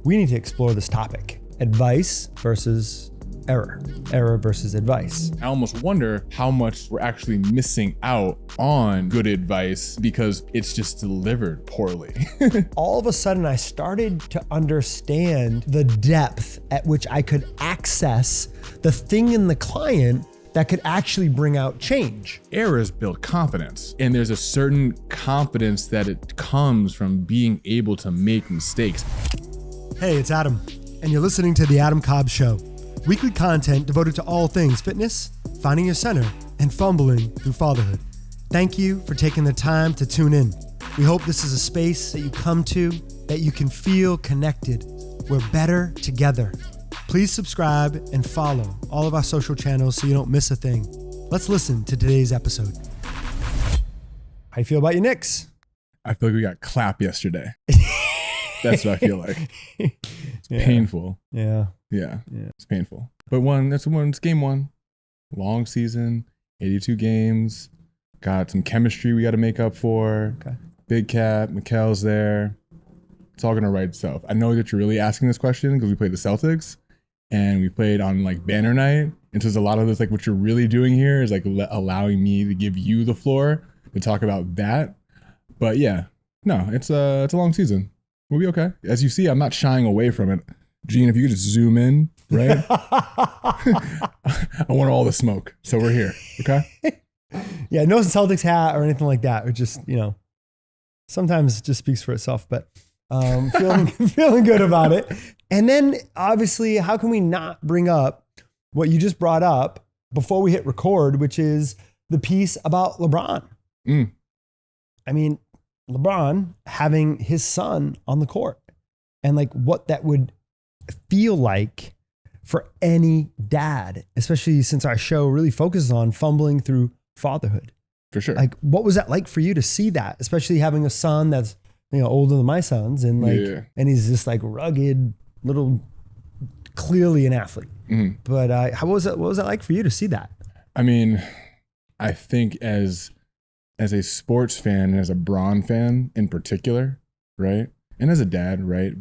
we need to explore this topic. Advice versus error. Error versus advice. I almost wonder how much we're actually missing out on good advice because it's just delivered poorly. All of a sudden, I started to understand the depth at which I could access the thing in the client that could actually bring out change. Errors build confidence, and there's a certain confidence that it comes from being able to make mistakes. Hey, it's Adam, and you're listening to The Adam Cobb Show. Weekly content devoted to all things fitness, finding your center, and fumbling through fatherhood. Thank you for taking the time to tune in. We hope this is a space that you come to, that you can feel connected. We're better together. Please subscribe and follow all of our social channels so you don't miss a thing. Let's listen to today's episode. How you feel about your Knicks? I feel like we got clapped yesterday. That's what I feel like. It's painful. Yeah. Yeah, it's painful. But it's game one. Long season, 82 games. Got some chemistry we got to make up for. Okay. Big Cat, Mikkel's there. It's all going to write itself. I know that you're really asking this question because we played the Celtics and we played on like banner night. And so there's a lot of this, like what you're really doing here is like allowing me to give you the floor to talk about that. But yeah, no, it's a long season. We'll be okay. As you see, I'm not shying away from it. Gene, if you could just zoom in, right? I want all the smoke. So we're here, okay? Yeah, no Celtics hat or anything like that. It just, sometimes it just speaks for itself, but feeling good about it. And then obviously, how can we not bring up what you just brought up before we hit record, which is the piece about LeBron. I mean, LeBron having his son on the court and like what that would feel like for any dad, especially since our show really focuses on fumbling through fatherhood. For sure. Like, what was that like for you to see that, especially having a son that's, older than my sons and and he's just like rugged, little, clearly an athlete. Mm-hmm. But what was it like for you to see that? I mean, I think as a sports fan and as a Bron fan in particular, right? And as a dad, right?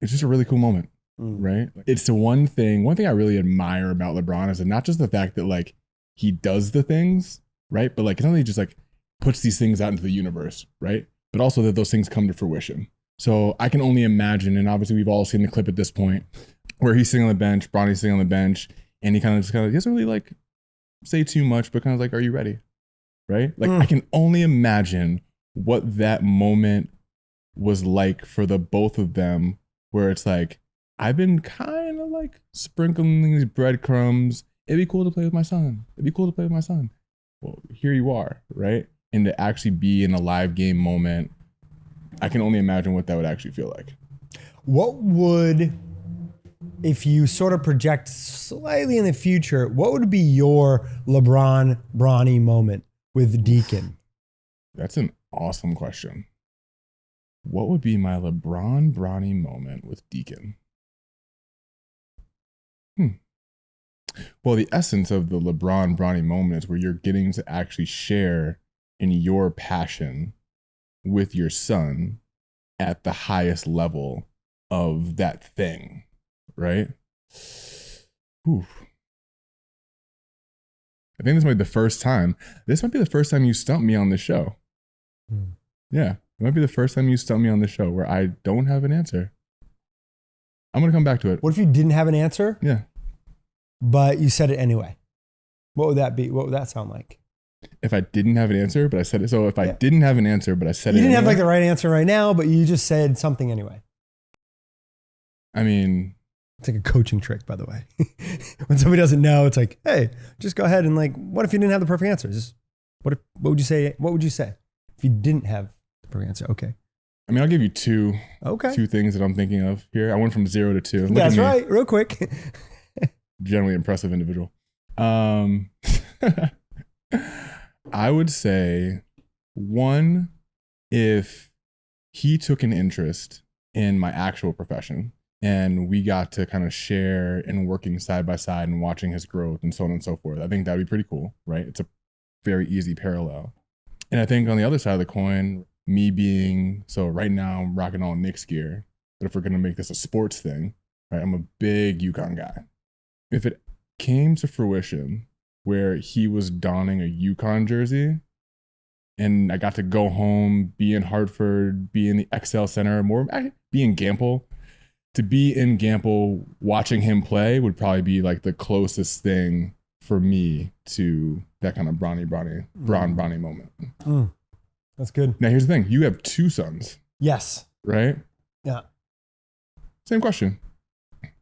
It's just a really cool moment. Right? It's the one thing I really admire about LeBron is not just the fact that like he does the things, right? But like, not only just like puts these things out into the universe, right? But also that those things come to fruition. So I can only imagine, and obviously we've all seen the clip at this point where he's sitting on the bench, Bronny's sitting on the bench, and he doesn't really like say too much, but kind of like, are you ready? Right? Like I can only imagine what that moment was like for the both of them, where it's like, I've been kind of like sprinkling these breadcrumbs. It'd be cool to play with my son. Well, here you are, right? And to actually be in a live game moment, I can only imagine what that would actually feel like. What would, if you sort of project slightly in the future, what would be your LeBron Bronny moment with Deacon? That's an awesome question. What would be my LeBron Bronny moment with Deacon? Well, the essence of the LeBron Bronny moment is where you're getting to actually share in your passion with your son at the highest level of that thing, right? Oof. I think this might be the first time you stumped me on this show. Yeah, it might be the first time you stumped me on this show where I don't have an answer. I'm going to come back to it. What if you didn't have an answer? Yeah. But you said it anyway. What would that be? What would that sound like? If I didn't have an answer, but I said it. So if I didn't have an answer, but I said it You didn't anyway, have like the right answer right now, but you just said something anyway. I mean, it's like a coaching trick, by the way. When somebody doesn't know, it's like, hey, just go ahead and like, what if you didn't have the perfect answer? Just what would you say? What would you say if you didn't have the perfect answer? Okay. I mean, I'll give you two things that I'm thinking of here. I went from 0 to 2. That's right. Real quick. Generally impressive individual. I would say one, if he took an interest in my actual profession and we got to kind of share and working side by side and watching his growth and so on and so forth, I think that'd be pretty cool, right? It's a very easy parallel. And I think on the other side of the coin, me being, so right now I'm rocking all Knicks gear. but if we're going to make this a sports thing, right, I'm a big UConn guy. If it came to fruition where he was donning a UConn jersey and I got to go home, be in Hartford, be in the XL Center, be in Gamble, to be in Gamble watching him play would probably be like the closest thing for me to that kind of Bronny moment. That's good. Now, here's the thing. You have 2 sons. Yes. Right? Yeah. Same question.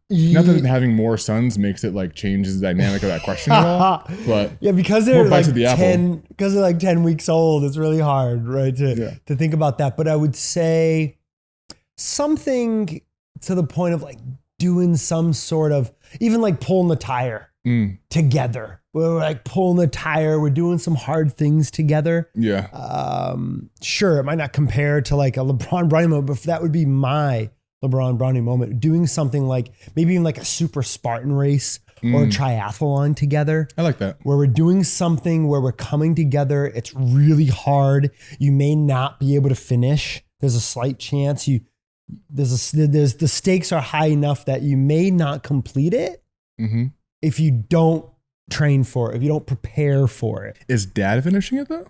Not that having more sons makes it like changes the dynamic of that question at all, but yeah, because they're like 10 weeks old, it's really hard, right, to think about that. But I would say something to the point of like doing some sort of, even like pulling the tire together. We're like pulling the tire. We're doing some hard things together. Yeah. Sure, it might not compare to like a LeBron Bronny moment, but that would be my LeBron Bronny moment. Doing something like maybe even like a super Spartan race or a triathlon together. I like that. Where we're doing something where we're coming together. It's really hard. You may not be able to finish. There's a slight chance the stakes are high enough that you may not complete it if you don't train for it, if you don't prepare for it. Is dad finishing it though?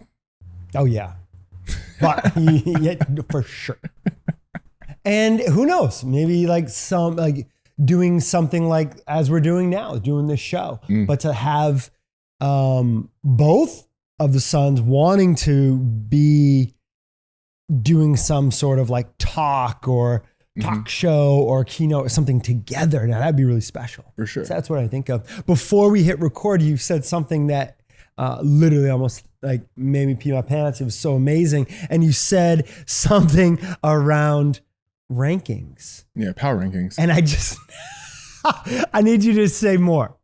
Oh yeah. But yeah, for sure. And who knows, maybe like doing something like as we're doing now, doing this show, but to have both of the sons wanting to be doing some sort of like talk show or keynote or something together. Now that'd be really special. For sure. So that's what I think of. Before we hit record, you said something that literally almost like made me pee my pants. It was so amazing. And you said something around rankings. Yeah, power rankings. And I just, I need you to say more.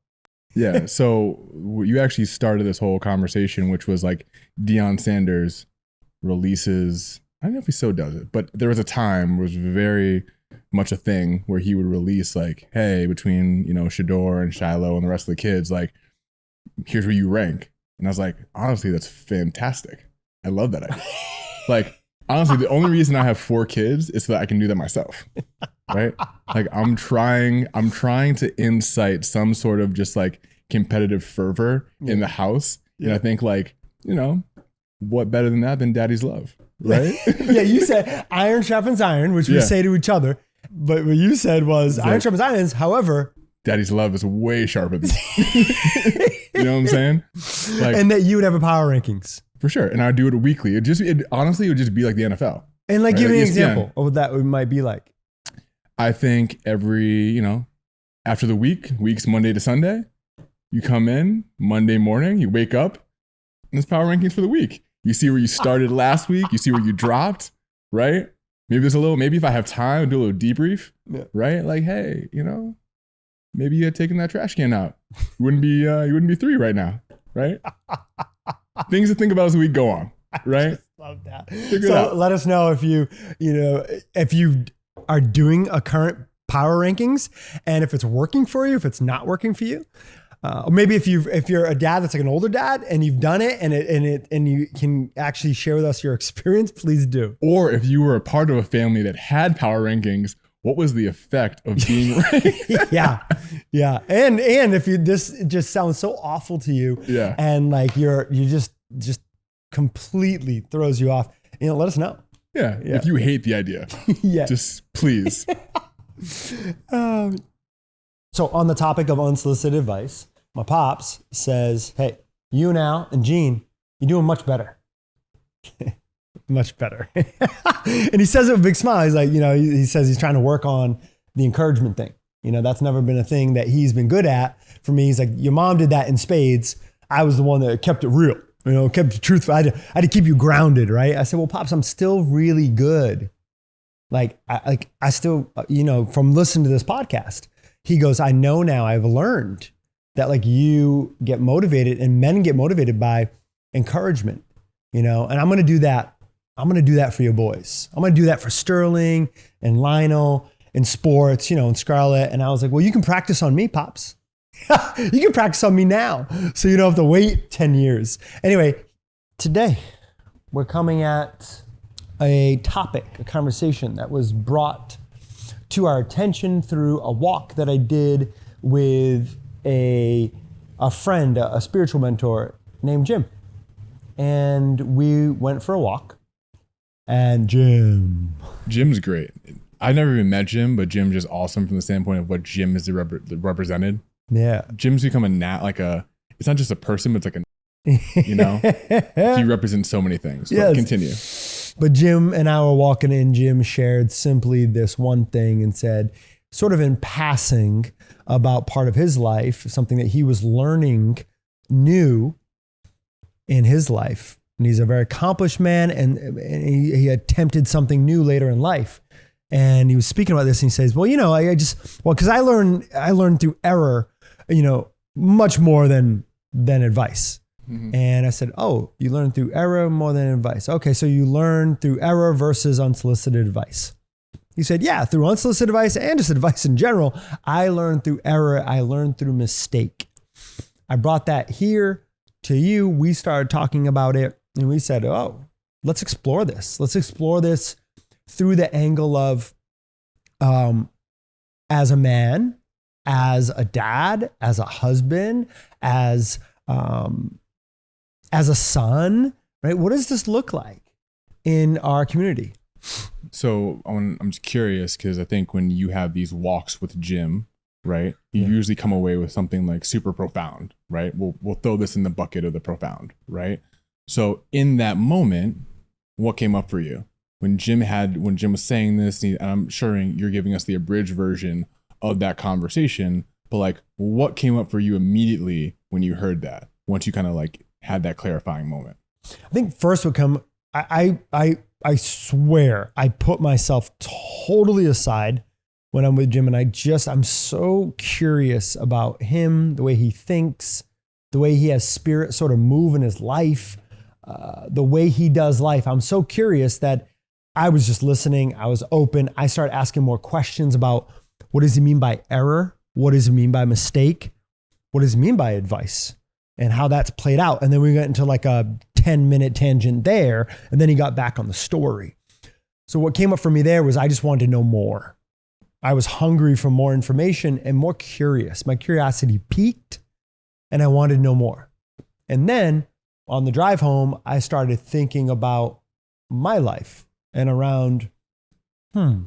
Yeah. So you actually started this whole conversation, which was like Deion Sanders releases, I don't know if he still does it, but there was a time where it was very much a thing where he would release like, hey, between, Shador and Shiloh and the rest of the kids, like, here's where you rank. And I was like, honestly, that's fantastic. I love that idea. Like, honestly, the only reason I have 4 kids is so that I can do that myself, right? Like I'm trying to incite some sort of just like competitive fervor in the house. Yeah. And I think like, what better than that than daddy's love, right? Yeah, you said iron sharpens iron, which we say to each other. But what you said was iron sharpens iron. However, daddy's love is way sharper than you know what I'm saying? Like, and that you would have a power rankings. For sure. And I'd do it weekly. Honestly, it would just be like the NFL. And like, give me an example of what that might be like. I think every, after the week's Monday to Sunday, you come in Monday morning, you wake up, and it's power rankings for the week. You see where you started last week. You see where you dropped, right? Maybe if I have time, do a little debrief, right? Like, hey, maybe you had taken that trash can out. You wouldn't be 3 right now, right? Things to think about as the week go on, right? I just love that. So let us know if you are doing a current power rankings and if it's working for you, if it's not working for you. Or maybe if you're a dad that's like an older dad and you've done it and you can actually share with us your experience, please do. Or if you were a part of a family that had power rankings, what was the effect of being ranked? Yeah. And if this just sounds so awful to you, and like you just completely throws you off, let us know. Yeah. If you hate the idea, just please. So on the topic of unsolicited advice, my pops says, hey, you now and Gene, you're doing much better. Much better. And he says it with a big smile. He's like, he says he's trying to work on the encouragement thing. That's never been a thing that he's been good at. For me, he's like, your mom did that in spades. I was the one that kept it real, kept it truthful. I had to keep you grounded, right? I said, well, Pops, I'm still really good. I still, from listening to this podcast, he goes, I know now, I've learned that like you get motivated and men get motivated by encouragement, and I'm going to do that. I'm going to do that for your boys. I'm going to do that for Sterling and Lionel and sports, and Scarlett. And I was like, well, you can practice on me, Pops. You can practice on me now. So you don't have to wait 10 years. Anyway, today we're coming at a topic, a conversation that was brought to our attention through a walk that I did with a friend, a spiritual mentor named Jim. And we went for a walk. And Jim's great. I've never even met Jim, but Jim's just awesome from the standpoint of what Jim is represented. Yeah. Jim's become it's not just a person, but it's like he represents so many things. But Yes. Continue. But Jim and I were walking in. Jim shared simply this one thing and said, sort of in passing, about part of his life, something that he was learning new in his life. And he's a very accomplished man, and he attempted something new later in life. And he was speaking about this, and he says, well, because I learned through error, much more than advice. Mm-hmm. And I said, oh, you learned through error more than advice. Okay, so you learned through error versus unsolicited advice. He said, yeah, through unsolicited advice and just advice in general, I learned through error. I learned through mistake. I brought that here to you. We started talking about it, and we said, oh, let's explore this. Let's explore this through the angle of as a man, as a dad, as a husband, as a son, right? What does this look like in our community? So I'm just curious, because I think when you have these walks with Jim, right, you usually come away with something like super profound, right? We'll throw this in the bucket of the profound, right? So in that moment, what came up for you when Jim was saying this? And I'm sure you're giving us the abridged version of that conversation, but like, what came up for you immediately when you heard that? Once you kind of like had that clarifying moment? I think first would come, I swear I put myself totally aside when I'm with Jim, and I'm so curious about him, the way he thinks, the way he has spirit sort of move in his life, the way he does life. I'm so curious that I was just listening. I was open. I started asking more questions about what does he mean by error? What does he mean by mistake? What does he mean by advice? And how that's played out. And then we went into like a 10-minute tangent there, and then he got back on the story. So what came up for me there was I just wanted to know more. I was hungry for more information and more curious. My curiosity peaked, and I wanted to know more. And then on the drive home, I started thinking about my life and around, as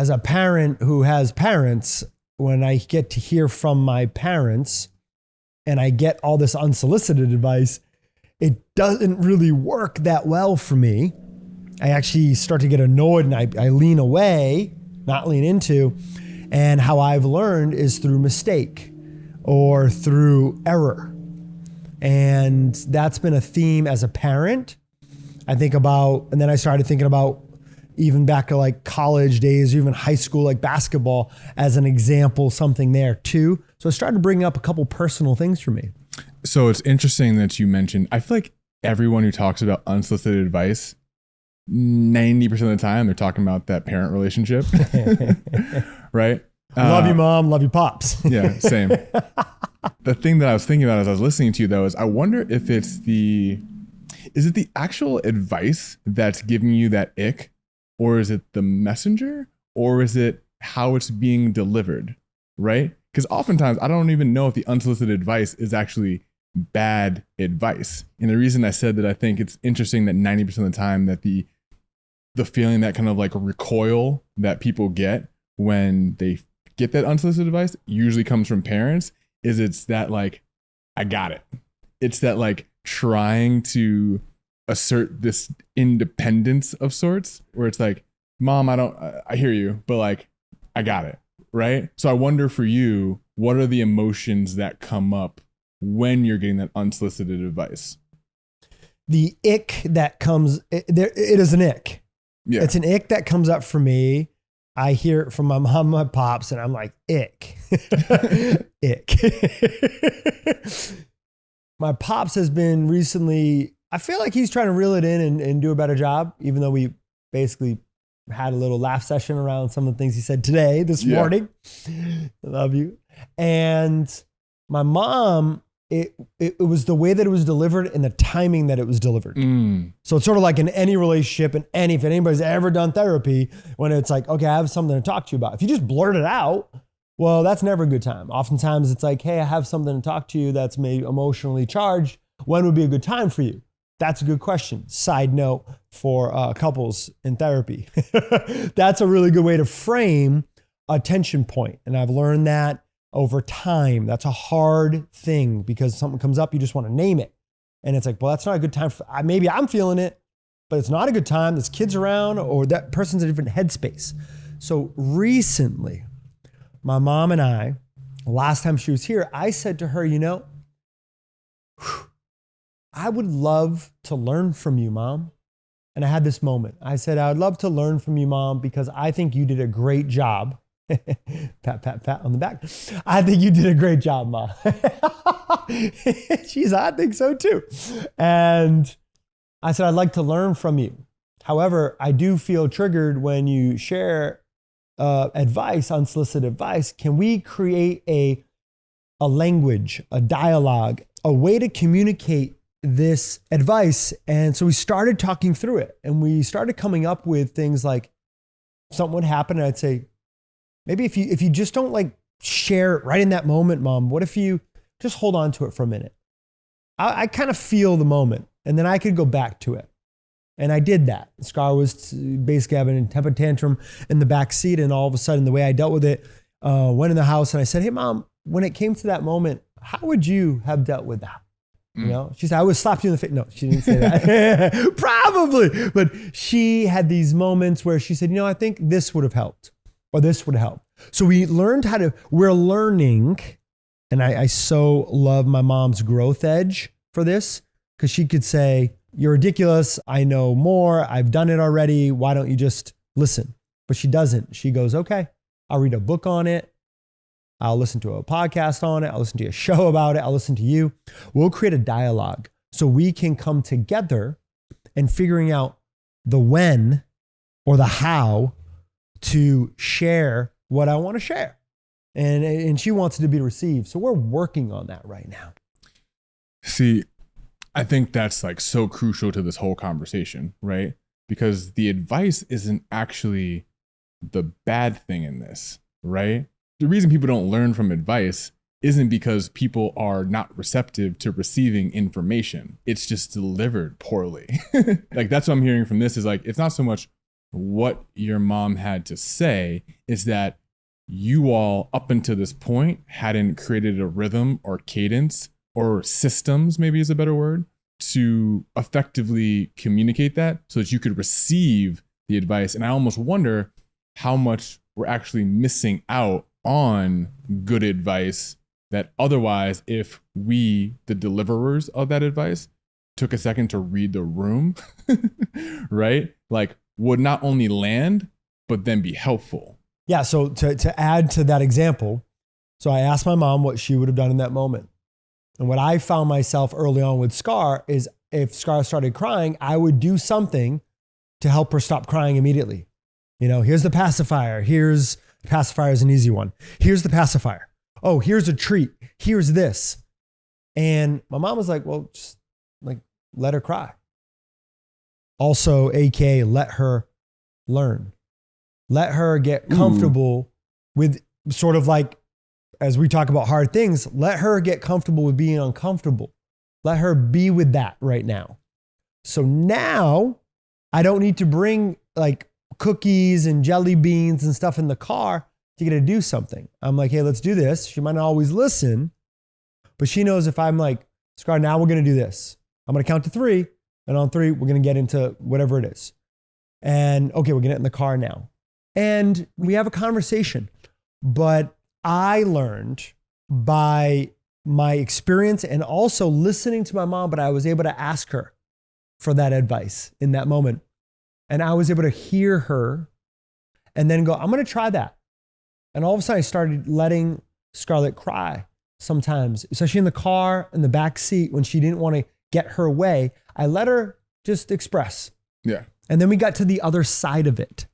a parent who has parents, when I get to hear from my parents and I get all this unsolicited advice, it doesn't really work that well for me. I actually start to get annoyed, and I lean away, not lean into. And how I've learned is through mistake or through error. And that's been a theme as a parent. I think about, and then I started thinking about even back to like college days, or even high school, like basketball as an example, something there too. So I started bringing up a couple personal things for me. So it's interesting that you mentioned, I feel like everyone who talks about unsolicited advice, 90% of the time, they're talking about that parent relationship, right? Love you, mom. Love you, pops. Yeah, same. The thing that I was thinking about as I was listening to you, though, is I wonder if is it the actual advice that's giving you that ick, or is it the messenger, or is it how it's being delivered, right? Because oftentimes I don't even know if the unsolicited advice is actually bad advice. And the reason I said that, I think it's interesting that 90% of the time that the feeling, that kind of like recoil that people get when they get that unsolicited advice usually comes from parents, is it's that like, I got it. It's that like trying to assert this independence of sorts, where it's like, mom, I hear you, but like, I got it. Right. So I wonder for you, what are the emotions that come up when you're getting that unsolicited advice? The ick that comes, it is an ick. Yeah. It's an ick that comes up for me. I hear it from my mom and my pops, and I'm like, ick. Ick. My pops has been recently, I feel like he's trying to reel it in and do a better job, even though we basically had a little laugh session around some of the things he said this morning. I love you. And my mom it was the way that it was delivered and the timing that it was delivered. So it's sort of like in any relationship and if anybody's ever done therapy, when it's like, okay, I have something to talk to you about. If you just blurt it out, well, that's never a good time. Oftentimes it's like, hey, I have something to talk to you that's maybe emotionally charged. When would be a good time for you? That's a good question. Side note for couples in therapy. That's a really good way to frame a tension point. And I've learned that over time. That's a hard thing because something comes up, you just want to name it. And it's like, well, that's not a good time. Maybe I'm feeling it, but it's not a good time. There's kids around or that person's in a different headspace. So recently, my mom and I, last time she was here, I said to her, I would love to learn from you, Mom. And I had this moment. I said, I would love to learn from you, Mom, because I think you did a great job. Pat, pat, pat on the back. I think you did a great job, Mom. I think so too. And I said, I'd like to learn from you. However, I do feel triggered when you share advice, unsolicited advice. Can we create a language, a dialogue, a way to communicate this advice? And so we started talking through it and we started coming up with things like something would happen and I'd say, maybe if you just don't like share it right in that moment, Mom, what if you just hold on to it for a minute? I kind of feel the moment and then I could go back to it. And I did that. Scar was basically having a temper tantrum in the back seat. And all of a sudden the way I dealt with it, went in the house and I said, hey, Mom, when it came to that moment, how would you have dealt with that? She said, I would slap you in the face. No, she didn't say that. Probably. But she had these moments where she said, I think this would have helped or this would help. So we're learning. And I so love my mom's growth edge for this because she could say, you're ridiculous. I know more. I've done it already. Why don't you just listen? But she doesn't. She goes, okay, I'll read a book on it. I'll listen to a podcast on it. I'll listen to a show about it. I'll listen to you. We'll create a dialogue so we can come together and figuring out the when or the how to share what I want to share. And she wants it to be received. So we're working on that right now. See, I think that's like so crucial to this whole conversation, right? Because the advice isn't actually the bad thing in this, right? The reason people don't learn from advice isn't because people are not receptive to receiving information. It's just delivered poorly. Like that's what I'm hearing from this is like, it's not so much what your mom had to say, is that you all up until this point hadn't created a rhythm or cadence or systems, maybe is a better word, to effectively communicate that so that you could receive the advice. And I almost wonder how much we're actually missing out on good advice that otherwise, if we, the deliverers of that advice, took a second to read the room, right? Like would not only land, but then be helpful. Yeah. So to add to that example, so I asked my mom what she would have done in that moment. And what I found myself early on with Scar is if Scar started crying, I would do something to help her stop crying immediately. Here's the pacifier. Pacifier is an easy one. Here's the pacifier. Oh, here's a treat. Here's this. And my mom was like, well, just like let her cry. Also, AKA let her learn. Let her get comfortable with sort of like, as we talk about hard things, let her get comfortable with being uncomfortable. Let her be with that right now. So now I don't need to bring like cookies and jelly beans and stuff in the car to get her to do something. I'm like, hey, let's do this. She might not always listen, but she knows if I'm like, Scar, now we're going to do this. I'm going to count to 3. And on 3, we're going to get into whatever it is. And okay, we're going to get in the car now. And we have a conversation. But I learned by my experience and also listening to my mom, but I was able to ask her for that advice in that moment. And I was able to hear her and then go, I'm going to try that. And all of a sudden I started letting Scarlett cry sometimes, especially in the car, in the back seat when she didn't want to get her way. I let her just express. Yeah. And then we got to the other side of it.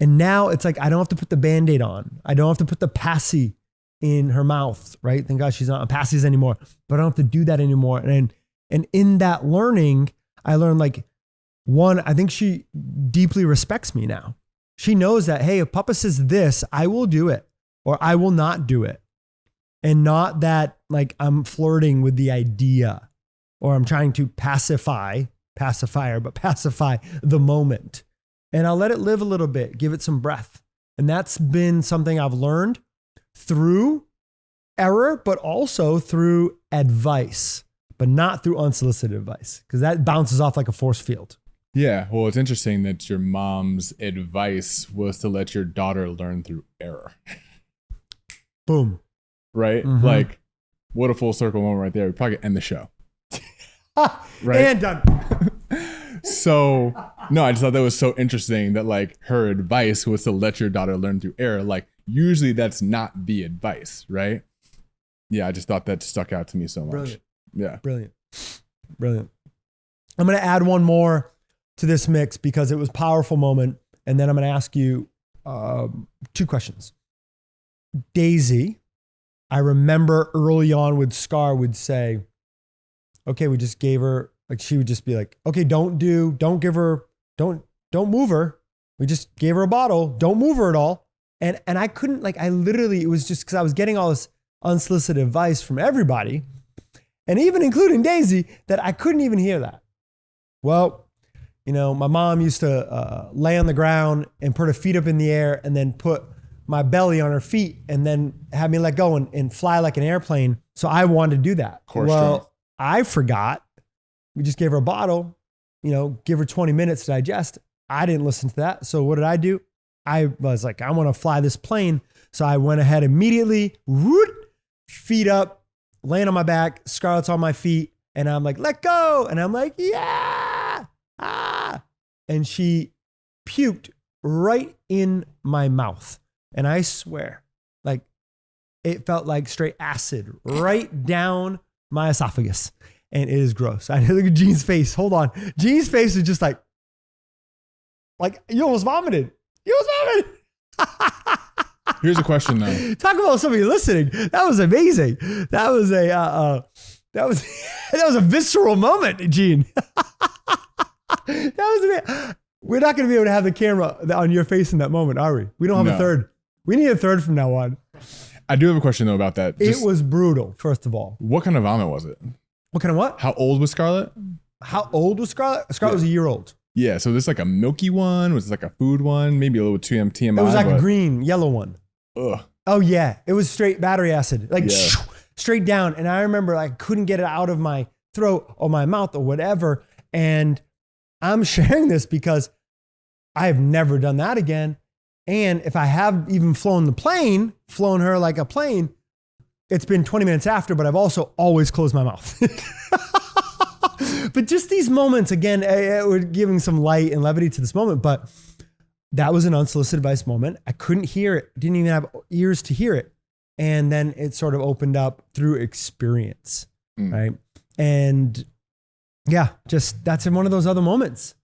And now it's like, I don't have to put the Band-Aid on. I don't have to put the passy in her mouth, right? Thank God she's not on passies anymore, but I don't have to do that anymore. And in that learning, I learned like, one, I think she deeply respects me now. She knows that, hey, if Papa says this, I will do it or I will not do it. And not that like I'm flirting with the idea or I'm trying to pacify the moment. And I'll let it live a little bit, give it some breath. And that's been something I've learned through error, but also through advice, but not through unsolicited advice, because that bounces off like a force field. Yeah. Well, it's interesting that your mom's advice was to let your daughter learn through error. Boom. Right? Mm-hmm. Like, what a full circle moment right there. We probably could end the show. Right? And done. So, no, I just thought that was so interesting that like her advice was to let your daughter learn through error. Like, usually that's not the advice, right? Yeah, I just thought that stuck out to me so much. Brilliant. Yeah. Brilliant. I'm going to add one more to this mix because it was a powerful moment. And then I'm going to ask you 2 questions. Daisy, I remember early on with Scar would say, okay, we just gave her, like she would just be like, okay, don't move her. We just gave her a bottle. Don't move her at all. And I couldn't, like, I literally, it was just because I was getting all this unsolicited advice from everybody, and even including Daisy, that I couldn't even hear that. Well, you know, my mom used to lay on the ground and put her feet up in the air and then put my belly on her feet and then have me let go and fly like an airplane. So I wanted to do that. Well, I forgot. We just gave her a bottle, you know, give her 20 minutes to digest. I didn't listen to that. So what did I do? I was like, I want to fly this plane. So I went ahead immediately, feet up, laying on my back, Scarlett's on my feet. And I'm like, let go. And I'm like, yeah. And she puked right in my mouth. And I swear, like, it felt like straight acid right down my esophagus. And it is gross. I look at Jean's face. Hold on. Jean's face is just like you almost vomited. Here's a question though. Talk about somebody listening. That was amazing. That was a visceral moment, Jean. That was amazing. We're not going to be able to have the camera on your face in that moment, are we? We don't have a third. We need a third from now on. I do have a question though about that. It was brutal, first of all. What kind of vomit was it? What kind of what? How old was Scarlett? How old was Scarlett? Scarlett was a year old. Yeah, so this like a milky one? Was this like a food one? Maybe a little TMI? It was like a green, yellow one. Ugh. Oh yeah, it was straight battery acid, like straight down. And I remember I couldn't get it out of my throat or my mouth or whatever. And I'm sharing this because I have never done that again. And if I have even flown her like a plane, it's been 20 minutes after, but I've also always closed my mouth. But just these moments, again, we're giving some light and levity to this moment, but that was an unsolicited advice moment. I couldn't hear it, didn't even have ears to hear it. And then it sort of opened up through experience, right? And yeah, just that's in one of those other moments,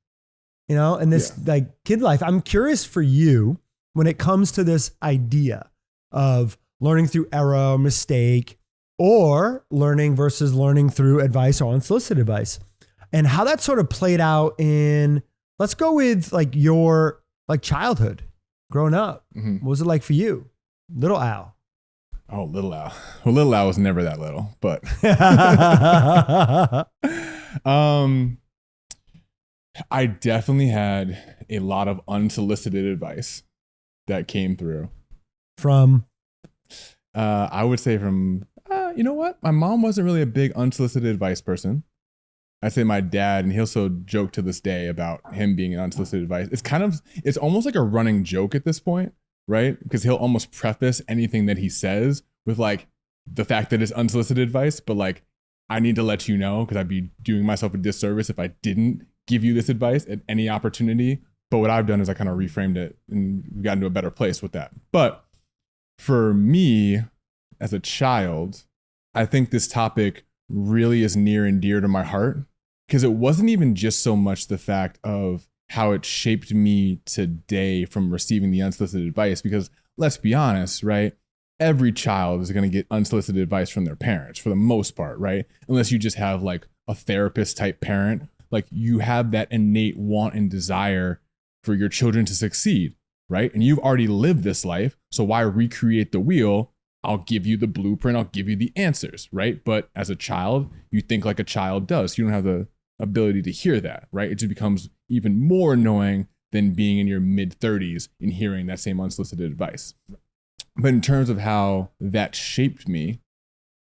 you know, and this like kid life. I'm curious for you when it comes to this idea of learning through error or mistake, or learning versus learning through advice or unsolicited advice, and how that sort of played out in, let's go with like your like childhood growing up. What was it like for you? Little Al. Oh, little Al. Well, little Al was never that little, but I definitely had a lot of unsolicited advice that came through. From? I would say from, you know what? My mom wasn't really a big unsolicited advice person. I'd say my dad, and he'll still joke to this day about him being an unsolicited advice. It's almost like a running joke at this point, right? Because he'll almost preface anything that he says with like the fact that it's unsolicited advice, but like, I need to let you know because I'd be doing myself a disservice if I didn't give you this advice at any opportunity. But what I've done is I kind of reframed it and we got into a better place with that. But for me, as a child, I think this topic really is near and dear to my heart because it wasn't even just so much the fact of how it shaped me today from receiving the unsolicited advice. Because let's be honest, right? every child is going to get unsolicited advice from their parents for the most part, right? Unless you just have like a therapist type parent, like you have that innate want and desire for your children to succeed, right? And you've already lived this life. So why recreate the wheel? I'll give you the blueprint. I'll give you the answers, right? But as a child, you think like a child does. You don't have the ability to hear that, right? It just becomes even more annoying than being in your mid 30s and hearing that same unsolicited advice. But in terms of how that shaped me,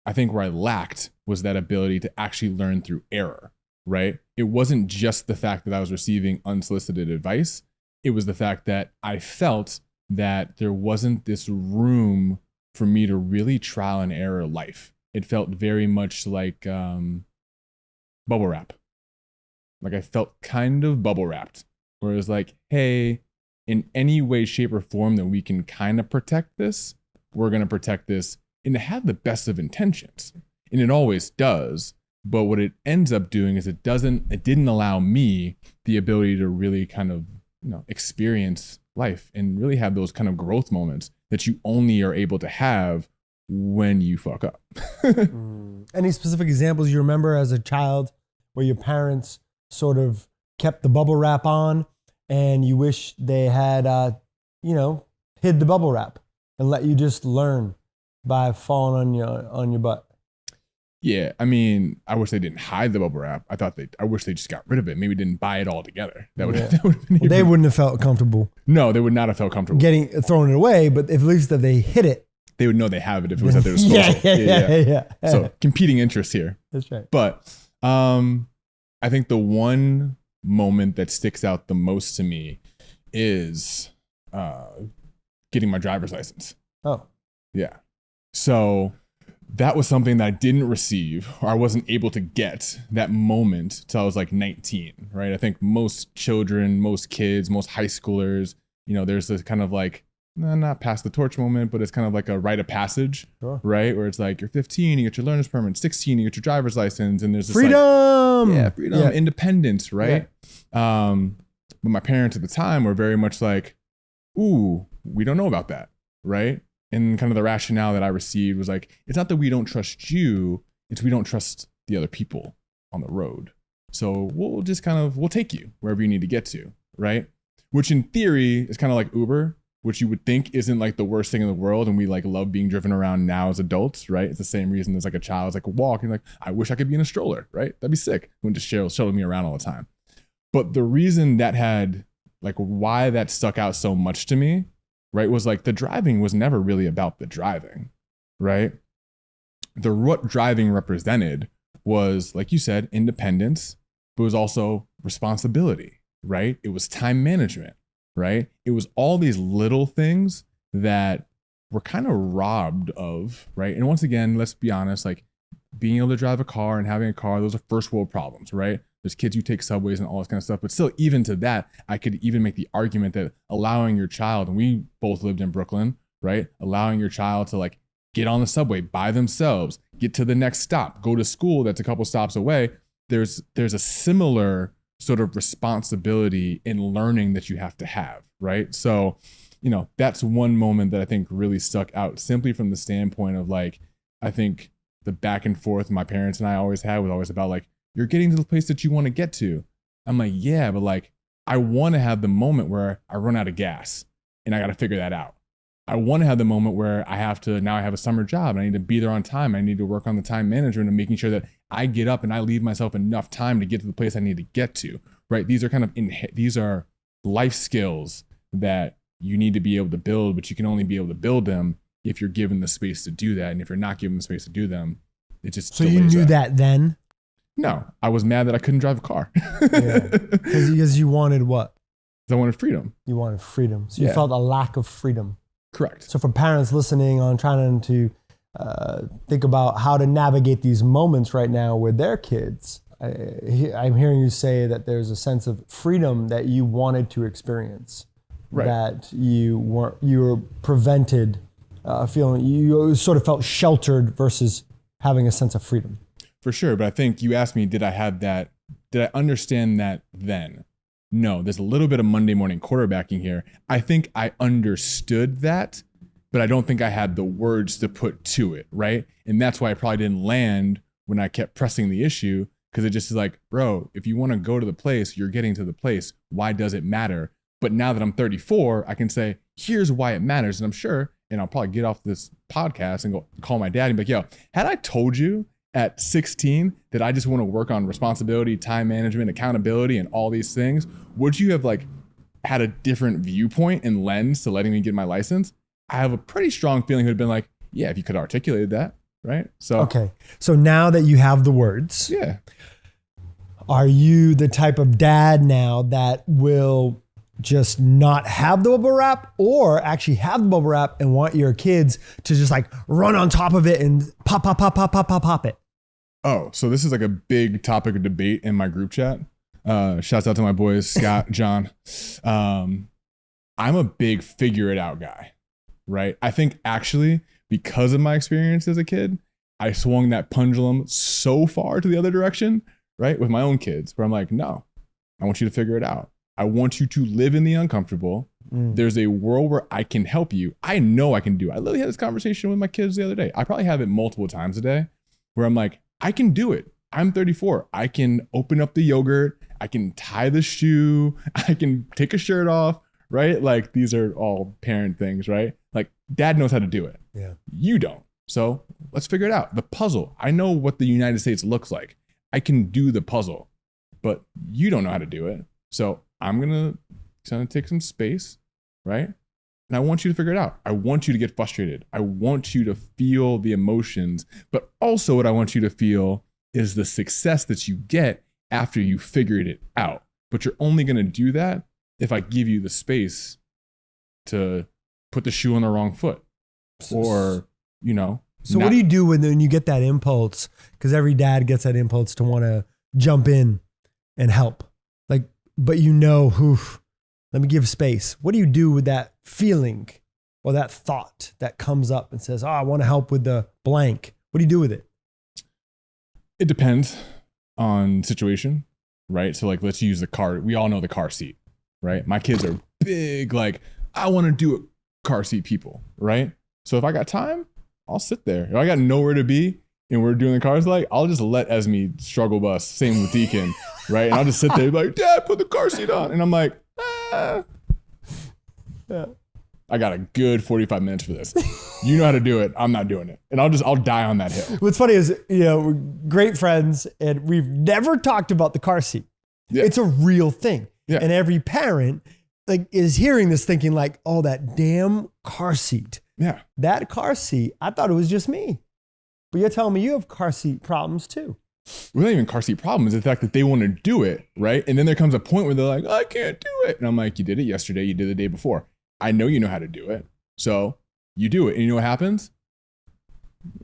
I think where I lacked was that ability to actually learn through error, right? It wasn't just the fact that I was receiving unsolicited advice. It was the fact that I felt that there wasn't this room for me to really trial and error life. It felt very much like bubble wrap. Like I felt kind of bubble wrapped, where it was like, hey, in any way, shape, or form that we can kind of protect this, we're going to protect this, and it had the best of intentions. And it always does. But what it ends up doing is it didn't allow me the ability to really kind of, experience life and really have those kind of growth moments that you only are able to have when you fuck up. Any specific examples you remember as a child where your parents sort of kept the bubble wrap on and you wish they had, hid the bubble wrap and let you just learn by falling on your butt? Yeah, I mean, I wish they didn't hide the bubble wrap. I wish they just got rid of it. Maybe didn't buy it all together. That would have been they wouldn't have felt comfortable. No, they would not have felt comfortable throwing it away, but if at least that they hid it. They would know they have it if it was at their disposal. Yeah. So competing interests here. That's right. But I think the one moment that sticks out the most to me is getting my driver's license. Oh. Yeah. So that was something that I didn't receive, or I wasn't able to get that moment till I was like 19, right? I think most children, most kids, most high schoolers, there's this kind of like, not pass the torch moment, but it's kind of like a rite of passage, sure. Right? Where it's like you're 15, you get your learner's permit, 16, you get your driver's license, and there's this freedom, freedom, independence, right? Yeah. But my parents at the time were very much like, ooh, we don't know about that, right? And kind of the rationale that I received was like, it's not that we don't trust you, it's we don't trust the other people on the road. So we'll just we'll take you wherever you need to get to, right? Which in theory is kind of like Uber, which you would think isn't like the worst thing in the world. And we like love being driven around now as adults, right? It's the same reason as like a child's like a walk and like, I wish I could be in a stroller, right? That'd be sick. When just shuttle me around all the time. But the reason that had like why that stuck out so much to me, right, was like the driving was never really about the driving, right? What driving represented was, like you said, independence, but it was also responsibility, right? It was time management, right? It was all these little things that were kind of robbed of, right? And once again, let's be honest, like being able to drive a car and having a car, those are first world problems, right? There's kids who take subways and all this kind of stuff. But still, even to that, I could even make the argument that allowing your child, and we both lived in Brooklyn, right? Allowing your child to like get on the subway by themselves, get to the next stop, go to school that's a couple stops away. There's a similar sort of responsibility in learning that you have to have, right? So, that's one moment that I think really stuck out simply from the standpoint of like, I think the back and forth my parents and I always had was always about like, you're getting to the place that you want to get to. I'm like, yeah, but like, I want to have the moment where I run out of gas and I got to figure that out. I want to have the moment where now I have a summer job and I need to be there on time. I need to work on the time management and making sure that I get up and I leave myself enough time to get to the place I need to get to, right? These are these are life skills that you need to be able to build, but you can only be able to build them if you're given the space to do that. And if you're not given the space to do them, it just So you knew that then? No, I was mad that I couldn't drive a car. Because you wanted what? I wanted freedom. You wanted freedom. So you felt a lack of freedom. Correct. So for parents listening on trying to think about how to navigate these moments right now with their kids, I'm hearing you say that there's a sense of freedom that you wanted to experience, right? That you were prevented feeling, you sort of felt sheltered versus having a sense of freedom. For sure. But I think you asked me, did I understand that then? No, there's a little bit of Monday morning quarterbacking here. I think I understood that, but I don't think I had the words to put to it, right? And that's why I probably didn't land when I kept pressing the issue, because it just is like, bro, if you want to go to the place, you're getting to the place. Why does it matter? But now that I'm 34, I can say, here's why it matters. And I'm sure, and I'll probably get off this podcast and go call my dad and be like, yo, had I told you at 16 that I just want to work on responsibility, time management, accountability, and all these things, would you have like had a different viewpoint and lens to letting me get my license? I have a pretty strong feeling who'd been like, yeah, if you could articulate that, right? So okay. So now that you have the words, yeah, are you the type of dad now that will just not have the bubble wrap, or actually have the bubble wrap and want your kids to just like run on top of it and pop it? Oh, so this is like a big topic of debate in my group chat. Shouts out to my boys, Scott, John. I'm a big figure it out guy, right? I think actually because of my experience as a kid, I swung that pendulum so far to the other direction, right? With my own kids, where I'm like, no, I want you to figure it out. I want you to live in the uncomfortable. There's a world where I can help you. I know I can do it. I literally had this conversation with my kids the other day. I probably have it multiple times a day where I'm like, I can do it. I'm 34. I can open up the yogurt. I can tie the shoe. I can take a shirt off, right? Like these are all parent things, right? Like dad knows how to do it. Yeah. You don't. So let's figure it out. The puzzle. I know what the United States looks like. I can do the puzzle, but you don't know how to do it. So I'm going to take some space, right? And I want you to figure it out. I want you to get frustrated. I want you to feel the emotions, but also what I want you to feel is the success that you get after you figured it out. But you're only going to do that if I give you the space to put the shoe on the wrong foot or, you know. So what do you do when you get that impulse? Because every dad gets that impulse to want to jump in and help. Like, but you know, let me give space. What do you do with that feeling or that thought that comes up and says, oh, I want to help with the blank? What do you do with it? It depends on situation, right? So like, let's use the car. We all know the car seat, right? My kids are big, like, I want to do it car seat people, right? So if I got time, I'll sit there. If I got nowhere to be and we're doing the cars, like, I'll just let Esme struggle bus. Same with Deacon, right? And I'll just sit there like, Dad, put the car seat on. And I'm like, ah. Yeah. I got a good 45 minutes for this. You know how to do it. I'm not doing it. And I'll die on that hill. What's funny is, you know, we're great friends and we've never talked about the car seat. Yeah. It's a real thing. Yeah. And every parent like is hearing this thinking like, oh, that damn car seat. Yeah. That car seat, I thought it was just me. But you're telling me you have car seat problems too. Well, not even car seat problem. It's the fact that they want to do it, right? And then there comes a point where they're like, I can't do it. And I'm like, you did it yesterday. You did it the day before. I know you know how to do it. So you do it. And you know what happens?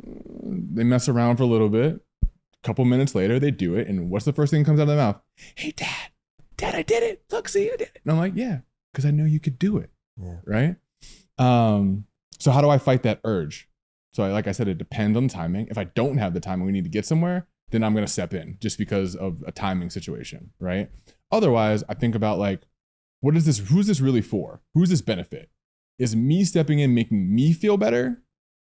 They mess around for a little bit. A couple minutes later, they do it. And what's the first thing that comes out of their mouth? Hey, Dad, I did it. Look, see, I did it. And I'm like, yeah, because I know you could do it. Yeah. Right? So how do I fight that urge? So like I said, it depends on timing. If I don't have the time and we need to get somewhere, then I'm going to step in just because of a timing situation, right? Otherwise, I think about like, what is this? Who's this really for? Who's this benefit? Is me stepping in making me feel better?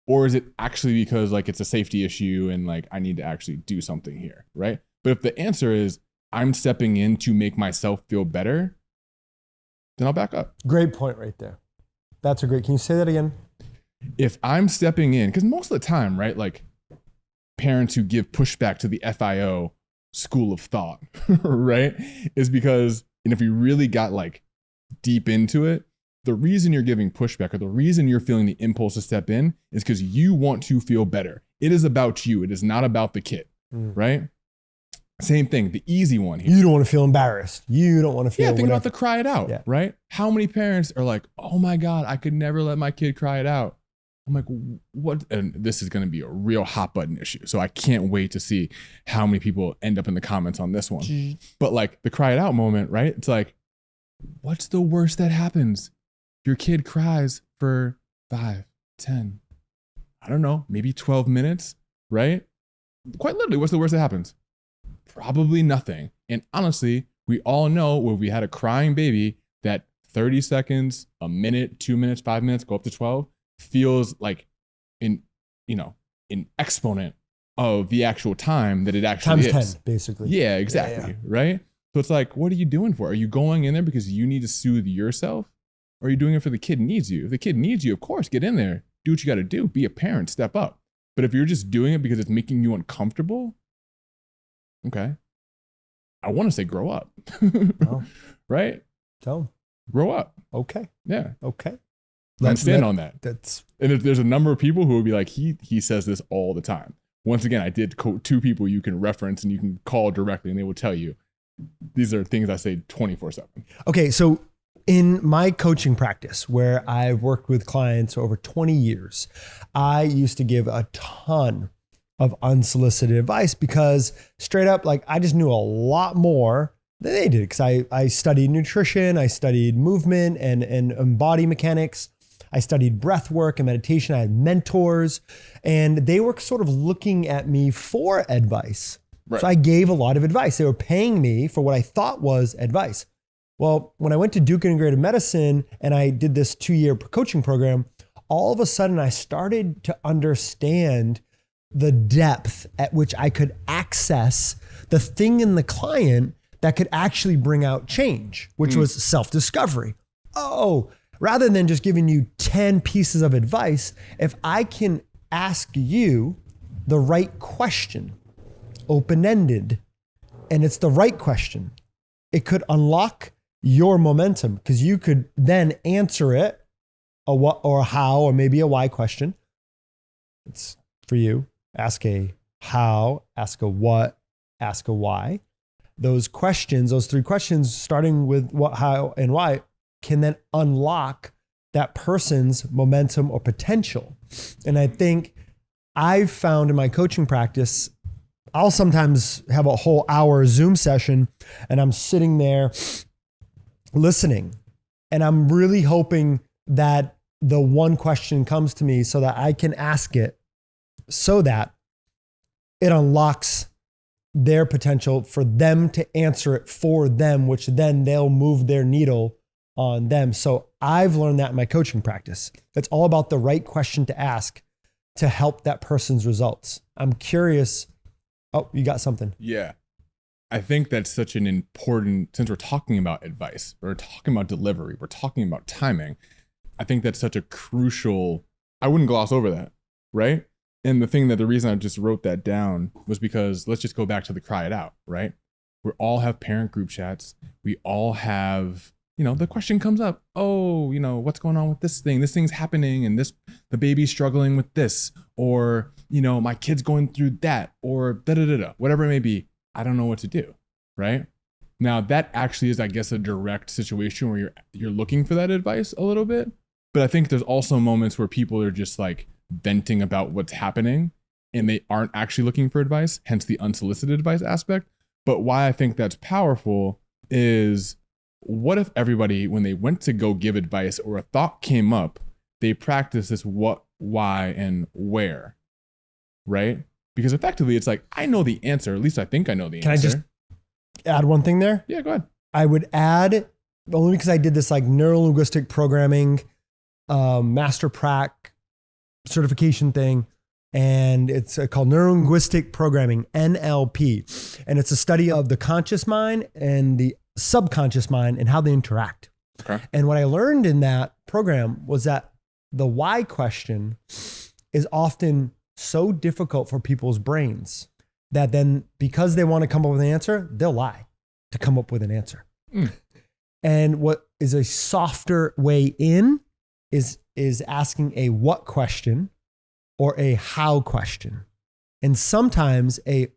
Or is it actually because like it's a safety issue and like I need to actually do something here, right? But if the answer is I'm stepping in to make myself feel better, then I'll back up. Great point right there. That's a great, can you say that again? If I'm stepping in, because most of the time, right, like parents who give pushback to the FIO school of thought, right, is because, and if we really got like deep into it, the reason you're giving pushback or the reason you're feeling the impulse to step in is because you want to feel better. It is about you. It is not about the kid, right? Same thing, the easy one here. You don't want to feel embarrassed. You don't want to feel think about the cry it out, right? How many parents are like, oh my God, I could never let my kid cry it out. I'm like, what? And this is going to be a real hot button issue. So I can't wait to see how many people end up in the comments on this one. But like the cry it out moment, right? It's like, what's the worst that happens? Your kid cries for 5, 10, I don't know, maybe 12 minutes, right? Quite literally, what's the worst that happens? Probably nothing. And honestly, we all know when we had a crying baby that 30 seconds, a minute, 2 minutes, 5 minutes, go up to 12, feels like an exponent of the actual time that it actually times is. 10, basically. Yeah, exactly. Right? So it's like, what are you doing for? Are you going in there because you need to soothe yourself? Or are you doing it for the kid needs you? If the kid needs you, of course, get in there. Do what you got to do. Be a parent. Step up. But if you're just doing it because it's making you uncomfortable, okay. I want to say grow up. Well, right? so, Grow up. okay. Yeah. Okay. I'm standing on that. That's And there's a number of people who will be like, he says this all the time. Once again, I did quote 2 people you can reference and you can call directly and they will tell you these are things I say 24/7. okay. So in my coaching practice, where I've worked with clients over 20 years, I used to give a ton of unsolicited advice because straight up, like I just knew a lot more than they did because I studied nutrition, I studied movement and body mechanics. I studied breath work and meditation. I had mentors and they were sort of looking at me for advice. Right. So I gave a lot of advice. They were paying me for what I thought was advice. Well, when I went to Duke Integrated Medicine and I did this 2-year coaching program, all of a sudden I started to understand the depth at which I could access the thing in the client that could actually bring out change, which was self-discovery. Oh, rather than just giving you 10 pieces of advice, if I can ask you the right question, open-ended, and it's the right question, it could unlock your momentum because you could then answer it a what or a how or maybe a why question. It's for you. Ask a how, ask a what, ask a why. Those questions, those 3 questions, starting with what, how, and why, can then unlock that person's momentum or potential. And I think I've found in my coaching practice, I'll sometimes have a whole hour Zoom session and I'm sitting there listening. And I'm really hoping that the one question comes to me so that I can ask it so that it unlocks their potential for them to answer it for them, which then they'll move their needle on them. So I've learned that in my coaching practice. It's all about the right question to ask to help that person's results. I'm curious. Oh, you got something. Yeah. I think that's such an important, since we're talking about advice, we're talking about delivery, we're talking about timing. I think that's such a crucial, I wouldn't gloss over that, right? And the reason I just wrote that down was because let's just go back to the cry it out, right? We all have parent group chats. We all have, the question comes up, oh, what's going on with this thing? This thing's happening and the baby's struggling with this, or, my kid's going through that, or da-da-da-da, whatever it may be. I don't know what to do, right? Now that actually is, I guess, a direct situation where you're looking for that advice a little bit. But I think there's also moments where people are just like venting about what's happening and they aren't actually looking for advice, hence the unsolicited advice aspect. But why I think that's powerful is, what if everybody, when they went to go give advice or a thought came up, they practice this what, why, and where, right? Because effectively it's like, I know the answer, at least I think I know the answer. Can I just add one thing there? Yeah, go ahead. I would add, only because I did this like neuro-linguistic programming, master prac certification thing, and it's called neuro-linguistic programming, NLP. And it's a study of the conscious mind and the subconscious mind and how they interact. Okay. And what I learned in that program was that the why question is often so difficult for people's brains that then, because they want to come up with an answer, they'll lie to come up with an answer. And what is a softer way in is asking a what question or a how question. And sometimes a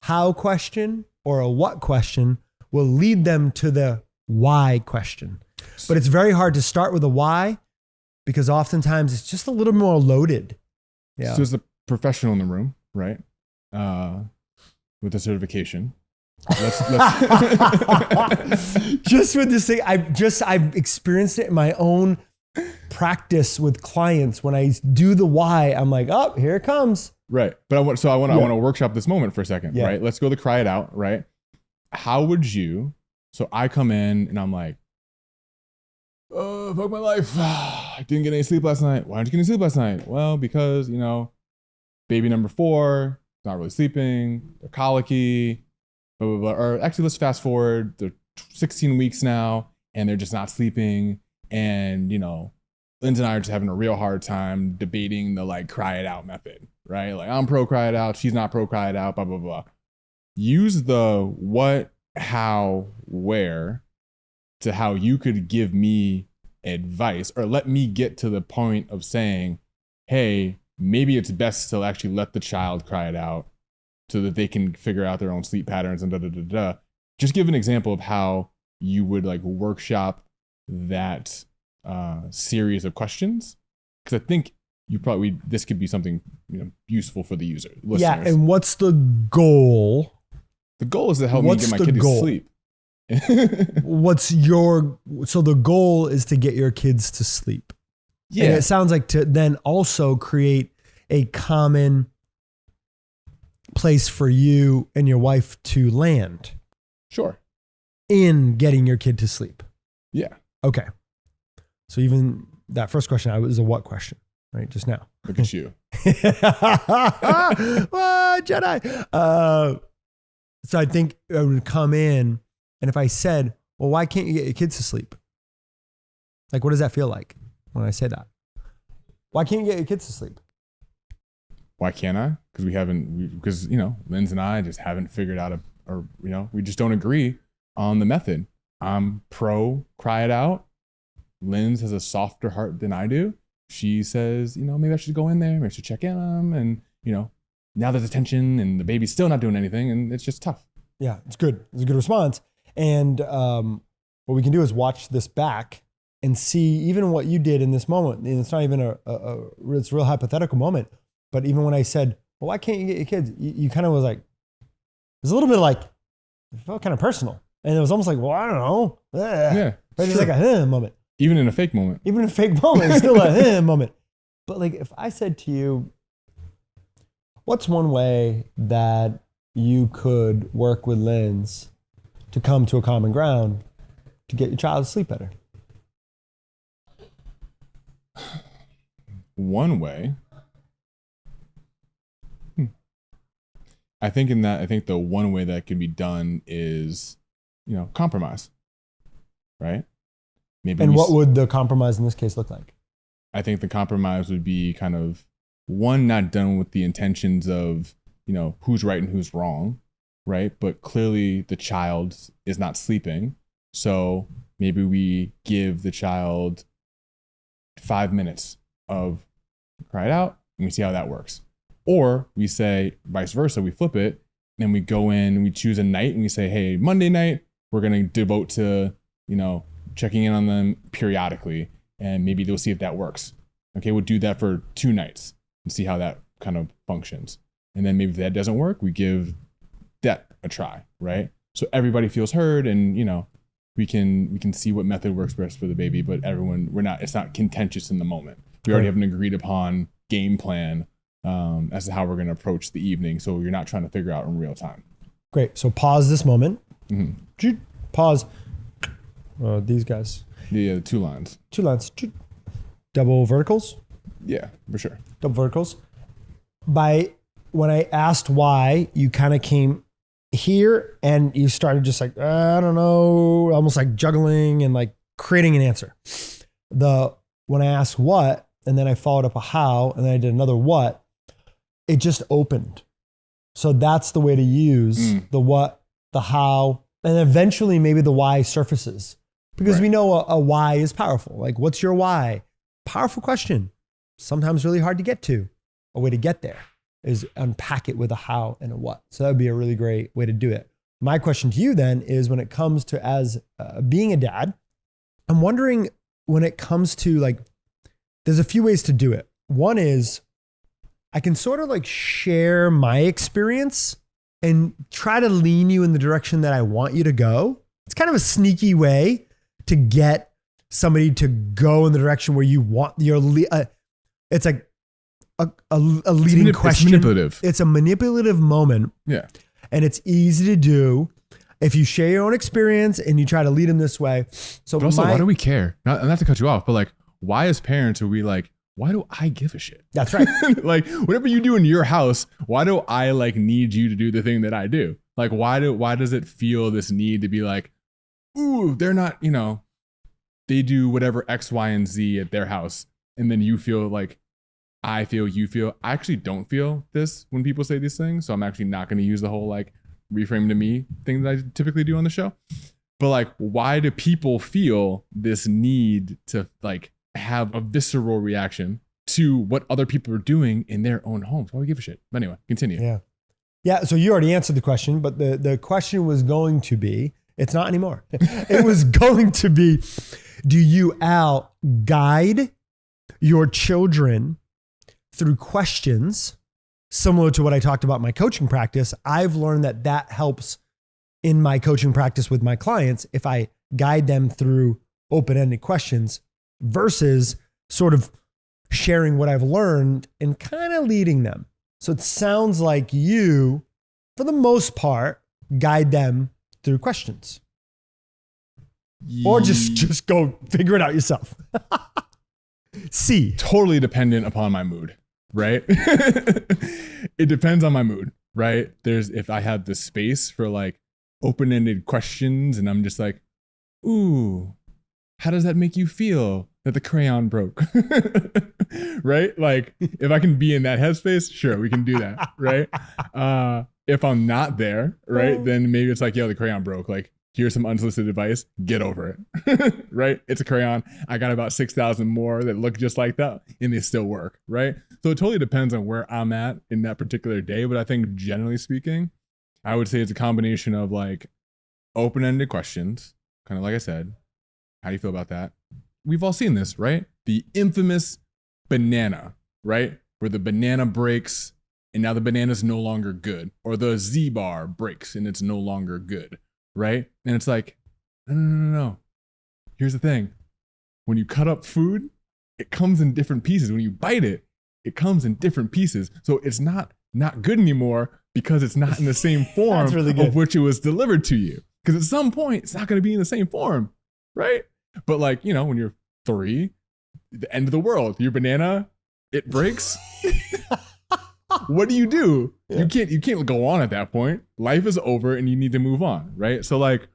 how question or a what question will lead them to the why question. But it's very hard to start with a why because oftentimes it's just a little more loaded. Yeah. So as a professional in the room, right? With a certification. Let's just with this thing, I've experienced it in my own practice with clients. When I do the why, I'm like, oh, here it comes. Right. But I want to workshop this moment for a second, Yeah. right? Let's go to cry it out, right? How would you, so I come in and I'm like, oh, fuck my life. I didn't get any sleep last night. Why didn't you get any sleep last night? Well, because, baby number 4, not really sleeping, they're colicky, blah, blah, blah. Or actually, let's fast forward. They're 16 weeks now, and they're just not sleeping. And, Lindsay and I are just having a real hard time debating the cry it out method, right? Like, I'm pro cry it out. She's not pro cry it out, blah, blah, blah. Use the what, how, where to how you could give me advice or let me get to the point of saying, hey, maybe it's best to actually let the child cry it out so that they can figure out their own sleep patterns and da-da-da-da. Just give an example of how you would workshop that series of questions. Because I think this could be something useful for the user, listeners. Yeah, and what's the goal? The goal is to help me get my kid to sleep. So the goal is to get your kids to sleep. Yeah. And it sounds like to then also create a common place for you and your wife to land. Sure. In getting your kid to sleep. Yeah. Okay. So even that first question, was a what question, right? Just now. Look at you. Jedi. So I think I would come in, and if I said, well, why can't you get your kids to sleep? What does that feel like when I say that? Why can't you get your kids to sleep? Why can't I? Because Linz and I just haven't figured out we just don't agree on the method. I'm pro cry it out. Linz has a softer heart than I do. She says, maybe I should go in there, maybe I should check in on them. And, now there's attention and the baby's still not doing anything. And it's just tough. Yeah, it's good. It's a good response. And what we can do is watch this back and see even what you did in this moment. And it's not even it's a real hypothetical moment. But even when I said, well, why can't you get your kids? You kind of was like, it was a little bit it felt kind of personal. And it was almost like, well, I don't know. Yeah. But it's like a moment. Even in a fake moment. It's still a moment. But if I said to you, what's one way that you could work with Linz to come to a common ground to get your child to sleep better? One way. I think the one way that can be done is, compromise, right? Maybe. And what would the compromise in this case look like? I think the compromise would be kind of one, not done with the intentions of, who's right and who's wrong, right? But clearly the child is not sleeping. So maybe we give the child 5 minutes of cry it out and we see how that works. Or we say vice versa, we flip it and we go in and we choose a night and we say, hey, Monday night, we're going to devote to, checking in on them periodically and maybe they'll see if that works. Okay, we'll do that for 2 nights and see how that kind of functions. And then maybe if that doesn't work, we give that a try, right? So everybody feels heard and, we can see what method works best for the baby, but it's not contentious in the moment. We already have an agreed upon game plan as to how we're going to approach the evening. So you're not trying to figure out in real time. Great. So pause this moment. Mm-hmm. Pause. These guys. The 2 lines. 2 lines. Double verticals. Yeah, for sure. Double verticals. When I asked why, you kind of came here and you started just I don't know, almost juggling and creating an answer. When I asked what, and then I followed up a how, and then I did another what, it just opened. So that's the way to use the what, the how, and eventually maybe the why surfaces. Because we know a why is powerful. What's your why? Powerful question. Sometimes really hard to get to. A way to get there is unpack it with a how and a what. So that would be a really great way to do it. My question to you then is when it comes to as being a dad, I'm wondering when it comes to there's a few ways to do it. One is I can sort of share my experience and try to lean you in the direction that I want you to go. It's kind of a sneaky way to get somebody to go in the direction where you want it's a leading question. It's manipulative. It's a manipulative moment. Yeah. And it's easy to do if you share your own experience and you try to lead them this way. So but also, why do we care? Not to cut you off, but why as parents are we like, why do I give a shit? That's right. Like whatever you do in your house, why do I like need you to do the thing that I do? Like why does it feel this need to be like, ooh, they're not, you know, they do whatever X, Y, and Z at their house. And then you feel like I feel, you feel. I actually don't feel this when people say these things. So I'm actually not going to use the whole like reframe to me thing that I typically do on the show. But like, why do people feel this need to like have a visceral reaction to what other people are doing in their own homes? Why do we give a shit? But anyway, continue. Yeah. Yeah. So you already answered the question, but the question was going to be, it's not anymore. It was going to be, do you guide your children through questions similar to what I talked about in my coaching practice? I've learned that helps in my coaching practice with my clients if I guide them through open-ended questions versus sort of sharing what I've learned and kind of leading them. So it sounds like you, for the most part, guide them through questions. Or just go figure it out yourself. Totally dependent upon my mood, right? It depends on my mood, right? If I have the space for like open-ended questions and I'm just like, ooh, how does that make you feel that the crayon broke? Right? Like if I can be in that headspace, sure, we can do that, right? If I'm not there, right, then maybe it's like, yo, the crayon broke. Like, here's some unsolicited advice. Get over it, right? It's a crayon. I got about 6,000 more that look just like that and they still work, right? So it totally depends on where I'm at in that particular day. But I think generally speaking, I would say it's a combination of like open-ended questions, kind of like I said. How do you feel about that? We've all seen this, right? The infamous banana, right? Where the banana breaks and now the banana's no longer good. Or the Z-bar breaks and it's no longer good, right? And it's like, no. Here's the thing. When you cut up food, it comes in different pieces. When you bite it, it comes in different pieces. So it's not good anymore because it's not in the same form of which it was delivered to you. Because at some point, it's not going to be in the same form, right? But like, you know, when you're 3, the end of the world, your banana, it breaks. What do? Yeah. You can't go on at that point. Life is over and you need to move on, right? So like,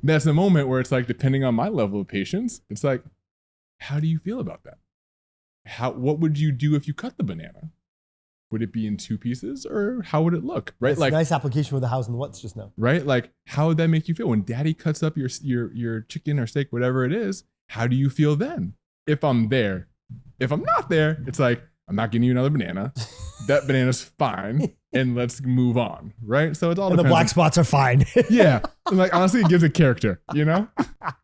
that's the moment where it's like, depending on my level of patience, it's like, how do you feel about that? What would you do if you cut the banana? Would it be in 2 pieces or how would it look? Right? That's like a nice application with the hows and the whats just now. Right? Like how would that make you feel when daddy cuts up your chicken or steak, whatever it is? How do you feel then? If I'm there. If I'm not there, it's like, I'm not getting you another banana. That banana's fine. And let's move on. Right? So it's all and the black spots are fine. Yeah. And like honestly, it gives it character, you know?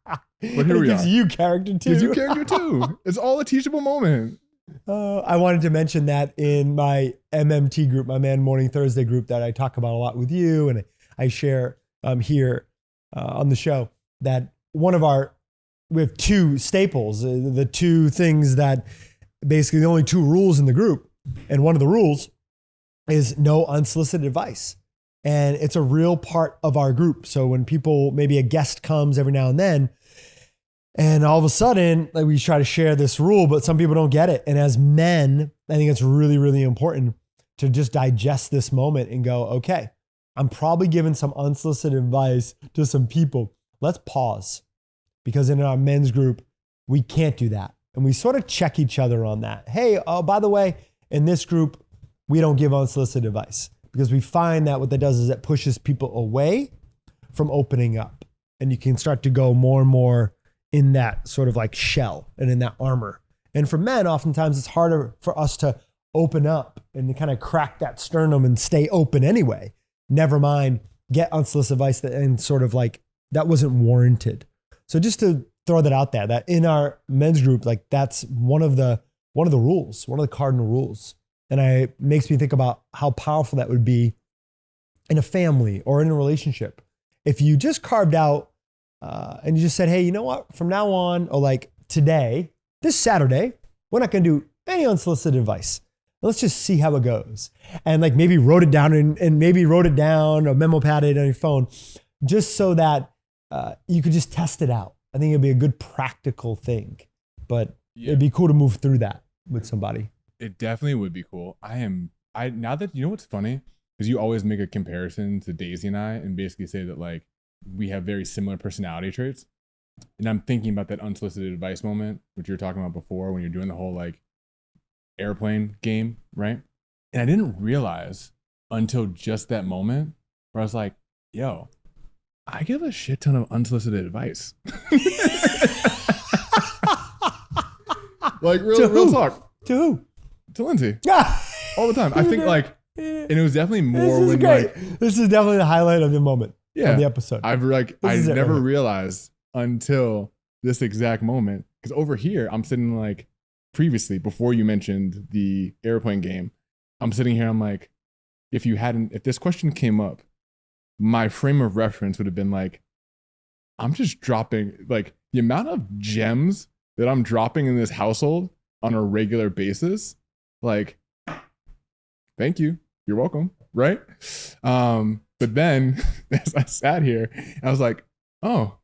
But here we are. It gives you character too. Gives you character too. It's all a teachable moment. I wanted to mention that in my MMT group, my Man Morning Thursday group that I talk about a lot with you and I share here on the show, that we have 2 staples, the 2 things that basically the only 2 rules in the group. And one of the rules is no unsolicited advice. And it's a real part of our group. So when maybe a guest comes every now and then, and all of a sudden, like we try to share this rule, but some people don't get it. And as men, I think it's really, really important to just digest this moment and go, okay, I'm probably giving some unsolicited advice to some people. Let's pause. Because in our men's group, we can't do that. And we sort of check each other on that. Hey, by the way, in this group, we don't give unsolicited advice because we find that what that does is it pushes people away from opening up. And you can start to go more and more in that sort of like shell and in that armor. And for men, oftentimes it's harder for us to open up and to kind of crack that sternum and stay open anyway. Never mind get unsolicited advice and sort of like that wasn't warranted. So just to throw that out there, that in our men's group, like that's one of the rules, one of the cardinal rules. And it makes me think about how powerful that would be in a family or in a relationship. If you just carved out and you just said, hey, you know what? From now on, or like today, this Saturday, we're not going to do any unsolicited advice. Let's just see how it goes. And like maybe wrote it down and maybe wrote it down or memo padded on your phone just so that you could just test it out. I think it'd be a good practical thing. But it'd be cool to move through that with somebody. It definitely would be cool. Now that, you know what's funny? Because you always make a comparison to Daisy and I and basically say that like we have very similar personality traits. And I'm thinking about that unsolicited advice moment, which you were talking about before when you're doing the whole like airplane game, right? And I didn't realize until just that moment where I was like, yo, I give a shit ton of unsolicited advice. Like real talk. To who? To Lindsay. All the time. I think like, and it was definitely more when great. like, this is definitely the highlight of the moment. yeah, of the episode. I never realized until this exact moment. Because over here, I'm sitting like previously, before you mentioned the airplane game, I'm sitting here, I'm like, if this question came up, my frame of reference would have been like, I'm just dropping, like the amount of gems that I'm dropping in this household on a regular basis, like, thank you, you're welcome, right? But then as I sat here, I was like, oh,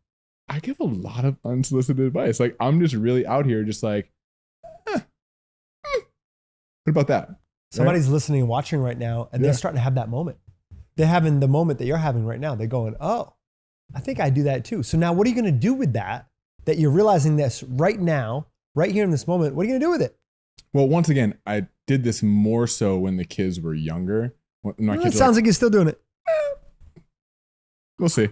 I give a lot of unsolicited advice. Like, I'm just really out here just like, what about that? Somebody's listening and watching right now, and they're starting to have that moment. They're having the moment that you're having right now. They're going, oh, I think I do that too. So now what are you going to do with that you're realizing this right now, right here in this moment? What are you going to do with it? Well, once again, I did this more so when the kids were younger. It sounds like you're still doing it. We'll see.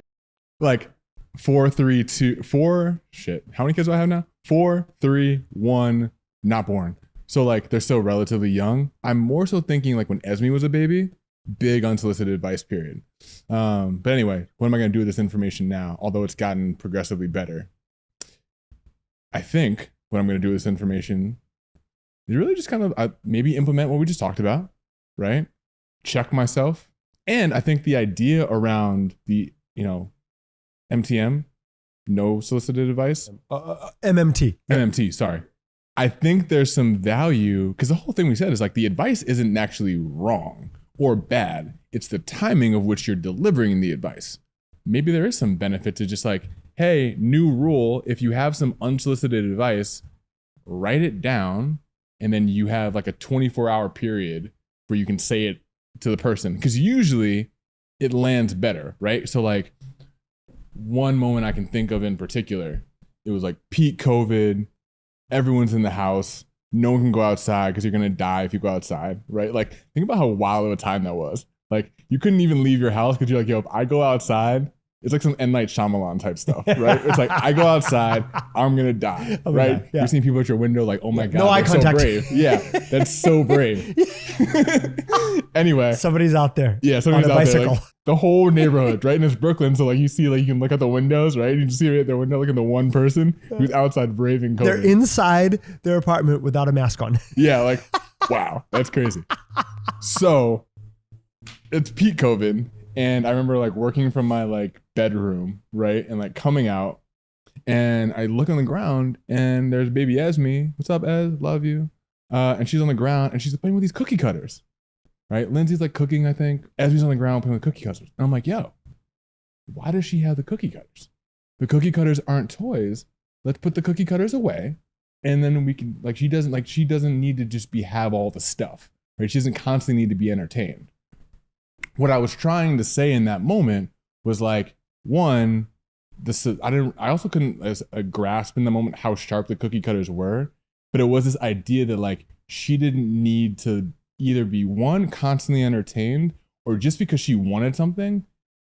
Like 4, 3, 2, 4. Shit. How many kids do I have now? 4, 3, 1. Not born. So like they're still relatively young. I'm more so thinking like when Esme was a baby, big unsolicited advice period. But anyway, what am I going to do with this information now? Although it's gotten progressively better. I think what I'm going to do with this information is really just kind of maybe implement what we just talked about, right? Check myself. And I think the idea around the, MTM, no solicited advice. MMT, sorry. I think there's some value, because the whole thing we said is like the advice isn't actually wrong or bad. It's the timing of which you're delivering the advice. Maybe there is some benefit to just like, hey, new rule, if you have some unsolicited advice, write it down, and then you have like a 24-hour period where you can say it to the person. Because usually it lands better, right? So like one moment I can think of in particular, it was like peak COVID, everyone's in the house, no one can go outside because you're going to die if you go outside, right? Like think about how wild of a time that was. Like you couldn't even leave your house because you're like, yo, if I go outside, it's like some M. Night Shyamalan type stuff, right? It's like, I go outside, I'm going to die, right? Yeah. You're seeing people at your window like, oh my God, no eye contact. So brave. Yeah, that's so brave. Anyway. Somebody's out there. Yeah, somebody's on a out bicycle. there. Like, the whole neighborhood, right? And it's Brooklyn, so like you see, like you can look out the windows, right? You just see right at their window, look at the one person who's outside braving COVID. They're inside their apartment without a mask on. Yeah, like, wow, that's crazy. So it's peak COVID. And I remember like working from my like bedroom, right? And like coming out and I look on the ground and there's baby Esme. What's up, Ez? Love you. And she's on the ground and she's playing with these cookie cutters, right? Lindsay's like cooking, I think. Esme's on the ground playing with cookie cutters. And I'm like, yo, why does she have the cookie cutters? The cookie cutters aren't toys. Let's put the cookie cutters away. And then we can, like, she doesn't need to just have all the stuff, right? She doesn't constantly need to be entertained. What I was trying to say in that moment was like, one, I also couldn't grasp in the moment how sharp the cookie cutters were, but it was this idea that like she didn't need to either be one, constantly entertained, or just because she wanted something,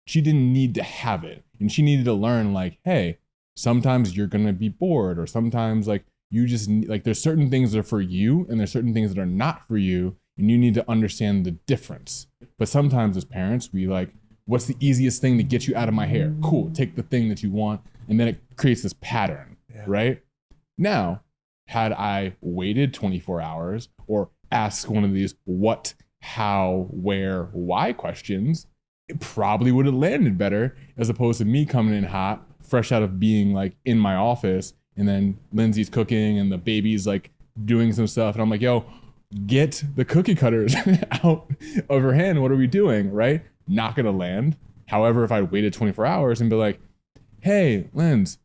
she didn't need to have it. And she needed to learn like, hey, sometimes you're going to be bored, or sometimes like you just like there's certain things that are for you and there's certain things that are not for you. And you need to understand the difference. But sometimes as parents, we like, what's the easiest thing to get you out of my hair? Cool, take the thing that you want. And then it creates this pattern, right? Now, had I waited 24 hours or asked one of these what, how, where, why questions, it probably would have landed better as opposed to me coming in hot, fresh out of being like in my office. And then Lindsay's cooking and the baby's like doing some stuff. And I'm like, yo, get the cookie cutters out of her hand. What are we doing, right? Not going to land. However, if I waited 24 hours and be like, hey, Linz,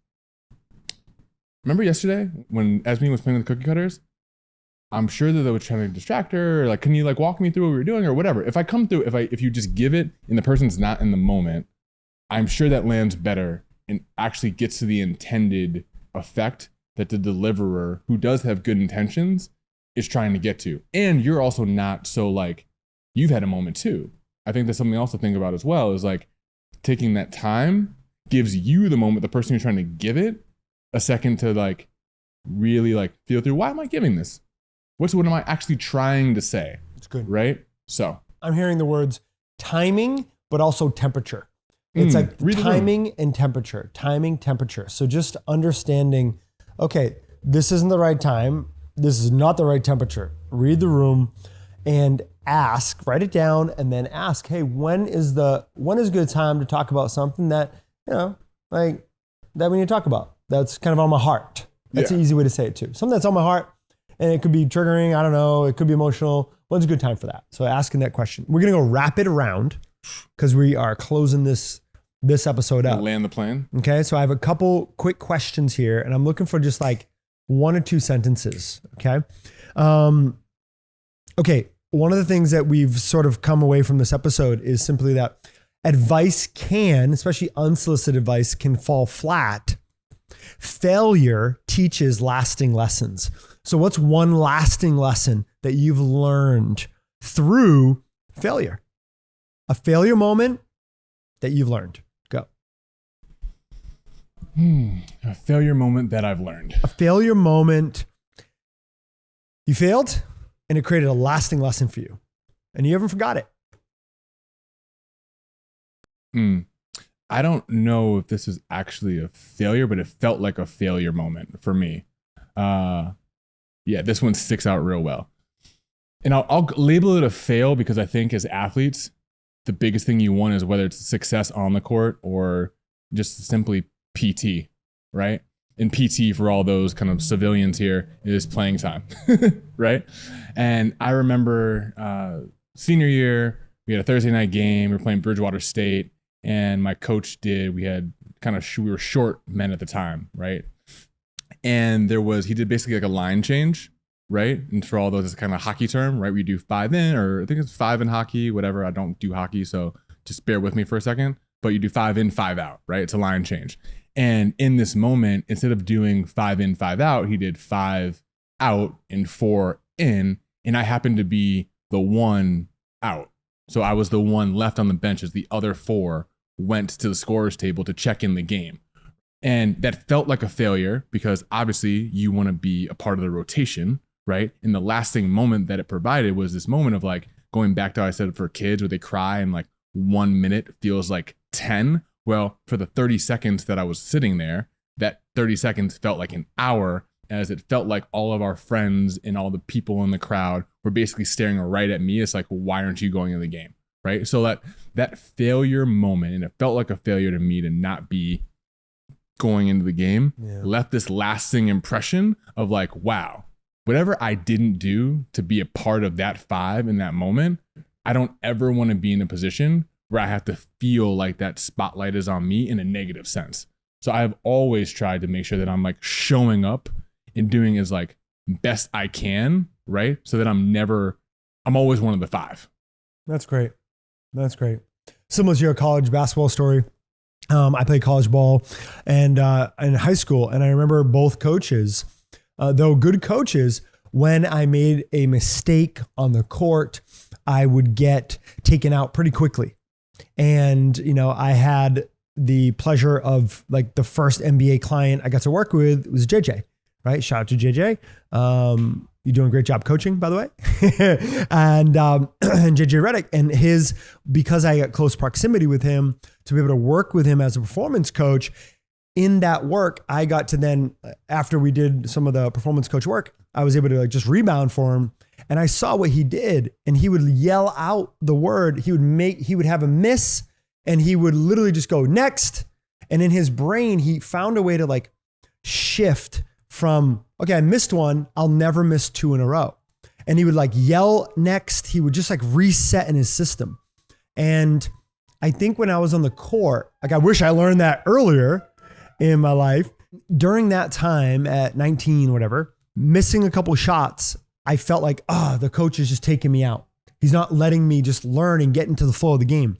remember yesterday when Esme was playing with the cookie cutters? I'm sure that they were trying to distract her, or like, can you like walk me through what we were doing or whatever? If I come through, if you just give it and the person's not in the moment, I'm sure that lands better and actually gets to the intended effect that the deliverer, who does have good intentions, is trying to get to. And you're also not so like, you've had a moment too. I think that's something else to think about as well, is like taking that time gives you the moment, the person you're trying to give it, a second to like really like feel through, why am I giving this? What am I actually trying to say? It's good. Right? So I'm hearing the words timing, but also temperature. It's like timing and temperature, timing, temperature. So just understanding, okay, this isn't the right time. This is not the right temperature. Read the room and ask, write it down, and then ask, hey, when is a good time to talk about something that, like that we need to talk about? That's kind of on my heart. That's an easy way to say it too. Something that's on my heart. And it could be triggering, I don't know, it could be emotional. When's a good time for that? So asking that question. We're gonna go rapid around because we are closing this episode up. Land the plane. Okay, so I have a couple quick questions here and I'm looking for just like 1 or 2 sentences, okay? Okay, one of the things that we've sort of come away from this episode is simply that advice can, especially unsolicited advice, can fall flat. Failure teaches lasting lessons. So what's one lasting lesson that you've learned through failure? A failure moment that you've learned. Go. A failure moment that I've learned. A failure moment. You failed and it created a lasting lesson for you. And you haven't forgot it. I don't know if this is actually a failure, but it felt like a failure moment for me. Yeah, this one sticks out real well. And I'll label it a fail because I think as athletes, the biggest thing you want is whether it's success on the court or just simply PT, right? And PT for all those kind of civilians here is playing time, right? And I remember senior year, we had a Thursday night game. We were playing Bridgewater State, and my coach we were short men at the time, right? And he did basically like a line change, right? And for all those, it's kind of a hockey term, right? We do 5 in, or I think it's 5 in hockey, whatever. I don't do hockey, so just bear with me for a second. But you do 5 in, 5 out, right? It's a line change. And in this moment, instead of doing 5 in, 5 out, he did 5 out and 4 in. And I happened to be the 1 out. So I was the 1 left on the bench as the other 4 went to the scorer's table to check in the game. And that felt like a failure because obviously you want to be a part of the rotation, right? And the lasting moment that it provided was this moment of like going back to how I said for kids where they cry and like 1 minute feels like 10. Well, for the 30 seconds that I was sitting there, that 30 seconds felt like an hour, as it felt like all of our friends and all the people in the crowd were basically staring right at me. It's like, why aren't you going in the game? Right? So that failure moment, and it felt like a failure to me to not be going into the game, left this lasting impression of like, wow, whatever I didn't do to be a part of that 5 in that moment, I don't ever want to be in a position where I have to feel like that spotlight is on me in a negative sense. So I've always tried to make sure that I'm like showing up and doing as like best I can, right? So that I'm always one of the 5. That's great. That's great. Similar to your college basketball story. I played college ball and in high school, and I remember both coaches, though good coaches, when I made a mistake on the court, I would get taken out pretty quickly. And, I had the pleasure of like the first NBA client I got to work with was JJ, right? Shout out to JJ. You're doing a great job coaching, by the way. and JJ Redick, and because I got close proximity with him to be able to work with him as a performance coach, in that work, I got to then, after we did some of the performance coach work, I was able to like just rebound for him. And I saw what he did, and he would yell out the word. He would have a miss, and he would literally just go next. And in his brain, he found a way to like shift from, okay, I missed one, I'll never miss 2 in a row. And he would like yell next. He would just like reset in his system. And I think when I was on the court, like I wish I learned that earlier in my life, during that time at 19, whatever, missing a couple shots, I felt like, the coach is just taking me out. He's not letting me just learn and get into the flow of the game.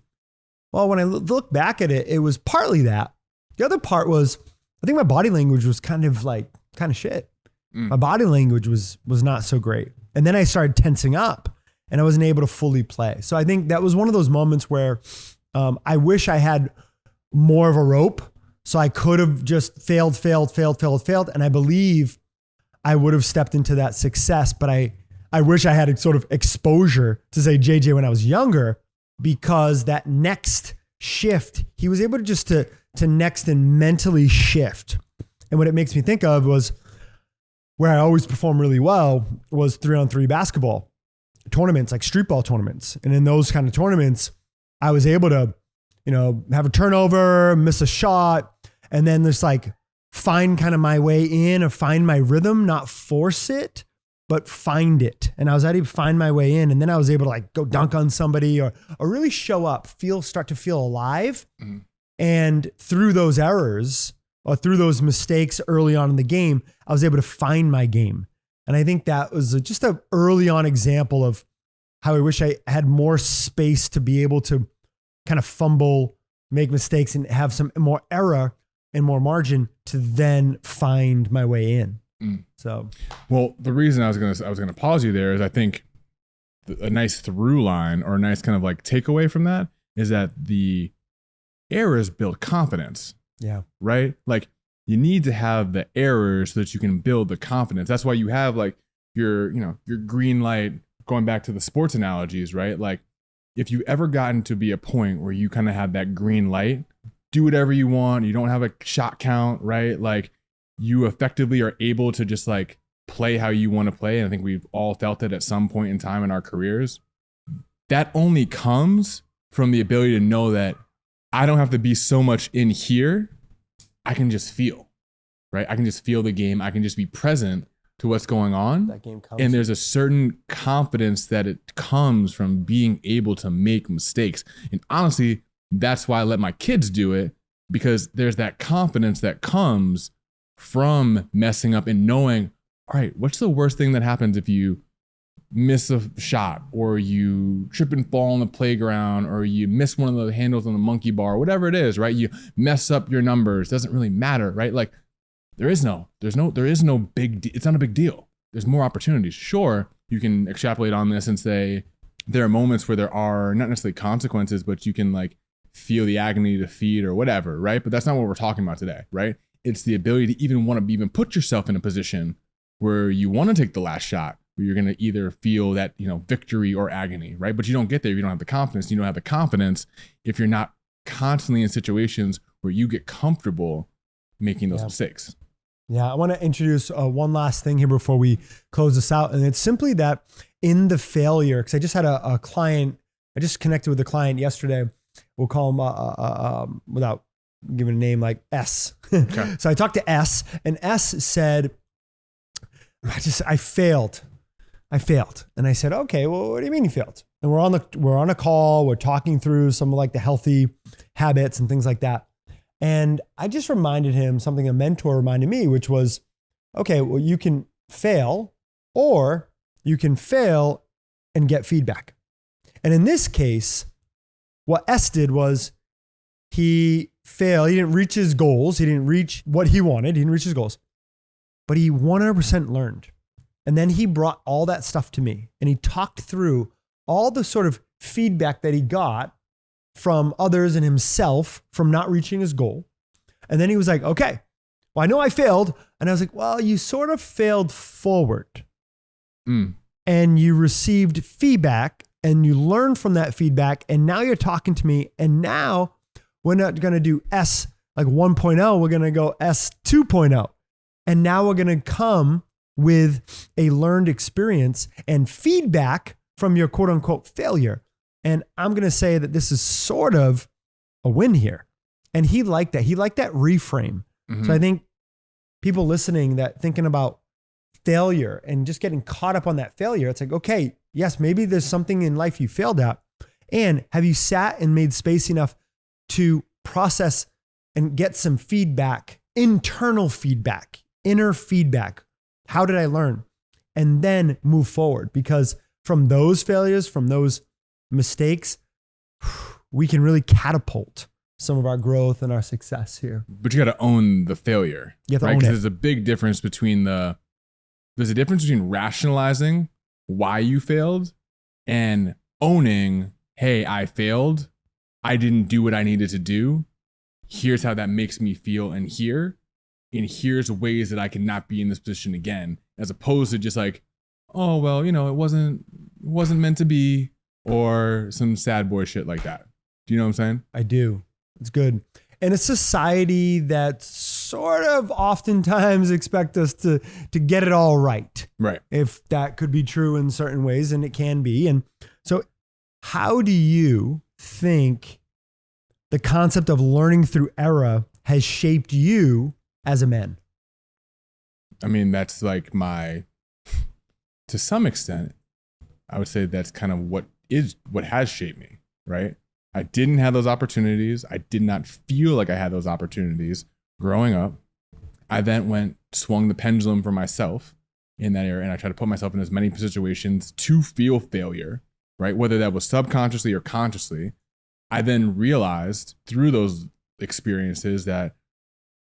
Well, when I look back at it, it was partly that. The other part was, I think my body language was kind of shit. My body language was not so great. And then I started tensing up and I wasn't able to fully play. So I think that was one of those moments where I wish I had more of a rope. So I could have just failed. And I believe I would have stepped into that success. But I wish I had a sort of exposure to say JJ when I was younger, because that next shift, he was able to just to next and mentally shift. And what it makes me think of was where I always perform really well was 3-on-3 basketball tournaments, like street ball tournaments. And in those kind of tournaments, I was able to, have a turnover, miss a shot, and then just like find kind of my way in or find my rhythm, not force it, but find it. And I was able to find my way in. And then I was able to like go dunk on somebody or really show up, start to feel alive. Mm-hmm. And through those errors or through those mistakes early on in the game, I was able to find my game. And I think that was just an early on example of how I wish I had more space to be able to kind of fumble, make mistakes, and have some more error and more margin to then find my way in. So, well, the reason I was gonna pause you there is I think a nice through line or a nice kind of like takeaway from that is that the errors build confidence. Yeah. Right. Like you need to have the errors so that you can build the confidence. That's why you have like your green light, going back to the sports analogies, right? Like if you ever gotten to be a point where you kind of have that green light, do whatever you want. You don't have a shot count, right? Like you effectively are able to just like play how you want to play. And I think we've all felt it at some point in time in our careers. That only comes from the ability to know that I don't have to be so much in here. I can just feel, right? I can just feel the game. I can just be present to what's going on. That game comes. And there's a certain confidence that it comes from being able to make mistakes. And honestly, that's why I let my kids do it, because there's that confidence that comes from messing up and knowing, all right, what's the worst thing that happens if you miss a shot or you trip and fall on the playground or you miss one of the handles on the monkey bar, whatever it is, right? You mess up your numbers, doesn't really matter, right? Like there is no big, it's not a big deal. There's more opportunities. Sure, you can extrapolate on this and say there are moments where there are not necessarily consequences, but you can like feel the agony of defeat or whatever, right? But that's not what we're talking about today, right? It's the ability to even put yourself in a position where you want to take the last shot, where you're going to either feel that, victory or agony, right? But you don't get there if you don't have the confidence. You don't have the confidence if you're not constantly in situations where you get comfortable making those mistakes. Yeah, I want to introduce one last thing here before we close this out. And it's simply that in the failure, because I just had a client, I just connected with a client yesterday. We'll call him, without giving a name, like S. Okay. So I talked to S, and S said, I failed. And I said, okay, well, what do you mean you failed? And we're on a call, we're talking through some of like the healthy habits and things like that. And I just reminded him something a mentor reminded me, which was, okay, well, you can fail or you can fail and get feedback. And in this case, what S did was he failed. He didn't reach his goals. He didn't reach what he wanted. He didn't reach his goals, but he 100% learned. And then he brought all that stuff to me and he talked through all the sort of feedback that he got from others and himself from not reaching his goal. And then he was like, okay, well, I know I failed. And I was like, well, you sort of failed forward and you received feedback and you learned from that feedback. And now you're talking to me. And now we're not going to do S like 1.0. We're going to go S 2.0. And now we're going to come with a learned experience and feedback from your quote unquote failure. And I'm going to say that this is sort of a win here. And he liked that. He liked that reframe. Mm-hmm. So I think people listening that thinking about failure and just getting caught up on that failure, it's like, okay, yes, maybe there's something in life you failed at. And have you sat and made space enough to process and get some feedback internal feedback, inner feedback. How did I learn? And then move forward, because from those failures, from those mistakes, we can really catapult some of our growth and our success here. But you got to own the failure. You have to right? own it. Because there's a big difference between there's a difference between rationalizing why you failed and owning, hey, I failed. I didn't do what I needed to do. Here's how that makes me feel. And here's ways that I can not be in this position again, as opposed to just like, oh, well, it wasn't meant to be, or some sad boy shit like that. Do you know what I'm saying? I do. It's good. And a society that sort of oftentimes expect us to get it all right. Right. If that could be true in certain ways, and it can be. And so how do you think the concept of learning through error has shaped you as a man? I mean, that's like to some extent, I would say that's kind of what has shaped me, right? I didn't have those opportunities. I did not feel like I had those opportunities growing up. I then swung the pendulum for myself in that area, and I tried to put myself in as many situations to feel failure, right? Whether that was subconsciously or consciously. I then realized through those experiences that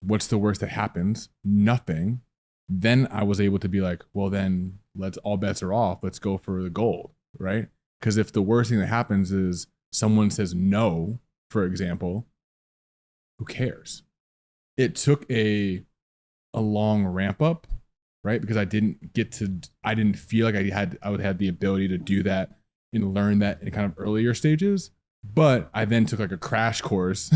what's the worst that happens? Nothing. Then I was able to be like, well, then all bets are off. Let's go for the gold, right? Because if the worst thing that happens is someone says no, for example, who cares? It took a long ramp up, right? Because I didn't feel like I would have the ability to do that and learn that in kind of earlier stages. But I then took like a crash course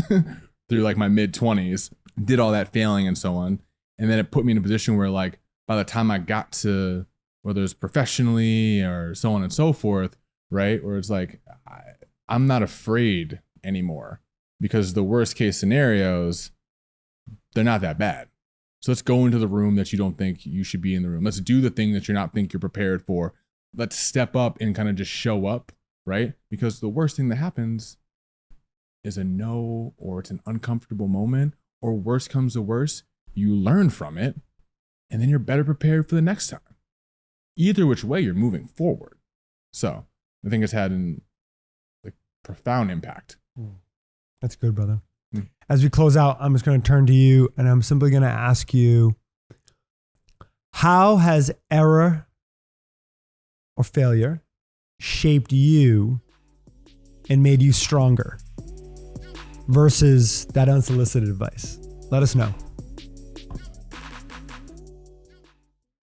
through like my mid-20s, did all that failing and so on. And then it put me in a position where like by the time I got to, whether it's professionally or so on and so forth, right? Where it's like, I'm not afraid anymore, because the worst case scenarios, they're not that bad. So let's go into the room that you don't think you should be in the room. Let's do the thing that you're not think you're prepared for. Let's step up and kind of just show up, right? Because the worst thing that happens is a no, or it's an uncomfortable moment, or worse comes to worse, you learn from it, and then you're better prepared for the next time. Either which way, you're moving forward. So I think it's had a profound impact. That's good, brother. As we close out, I'm just going to turn to you, and I'm simply going to ask you, how has error or failure shaped you and made you stronger versus that unsolicited advice? Let us know.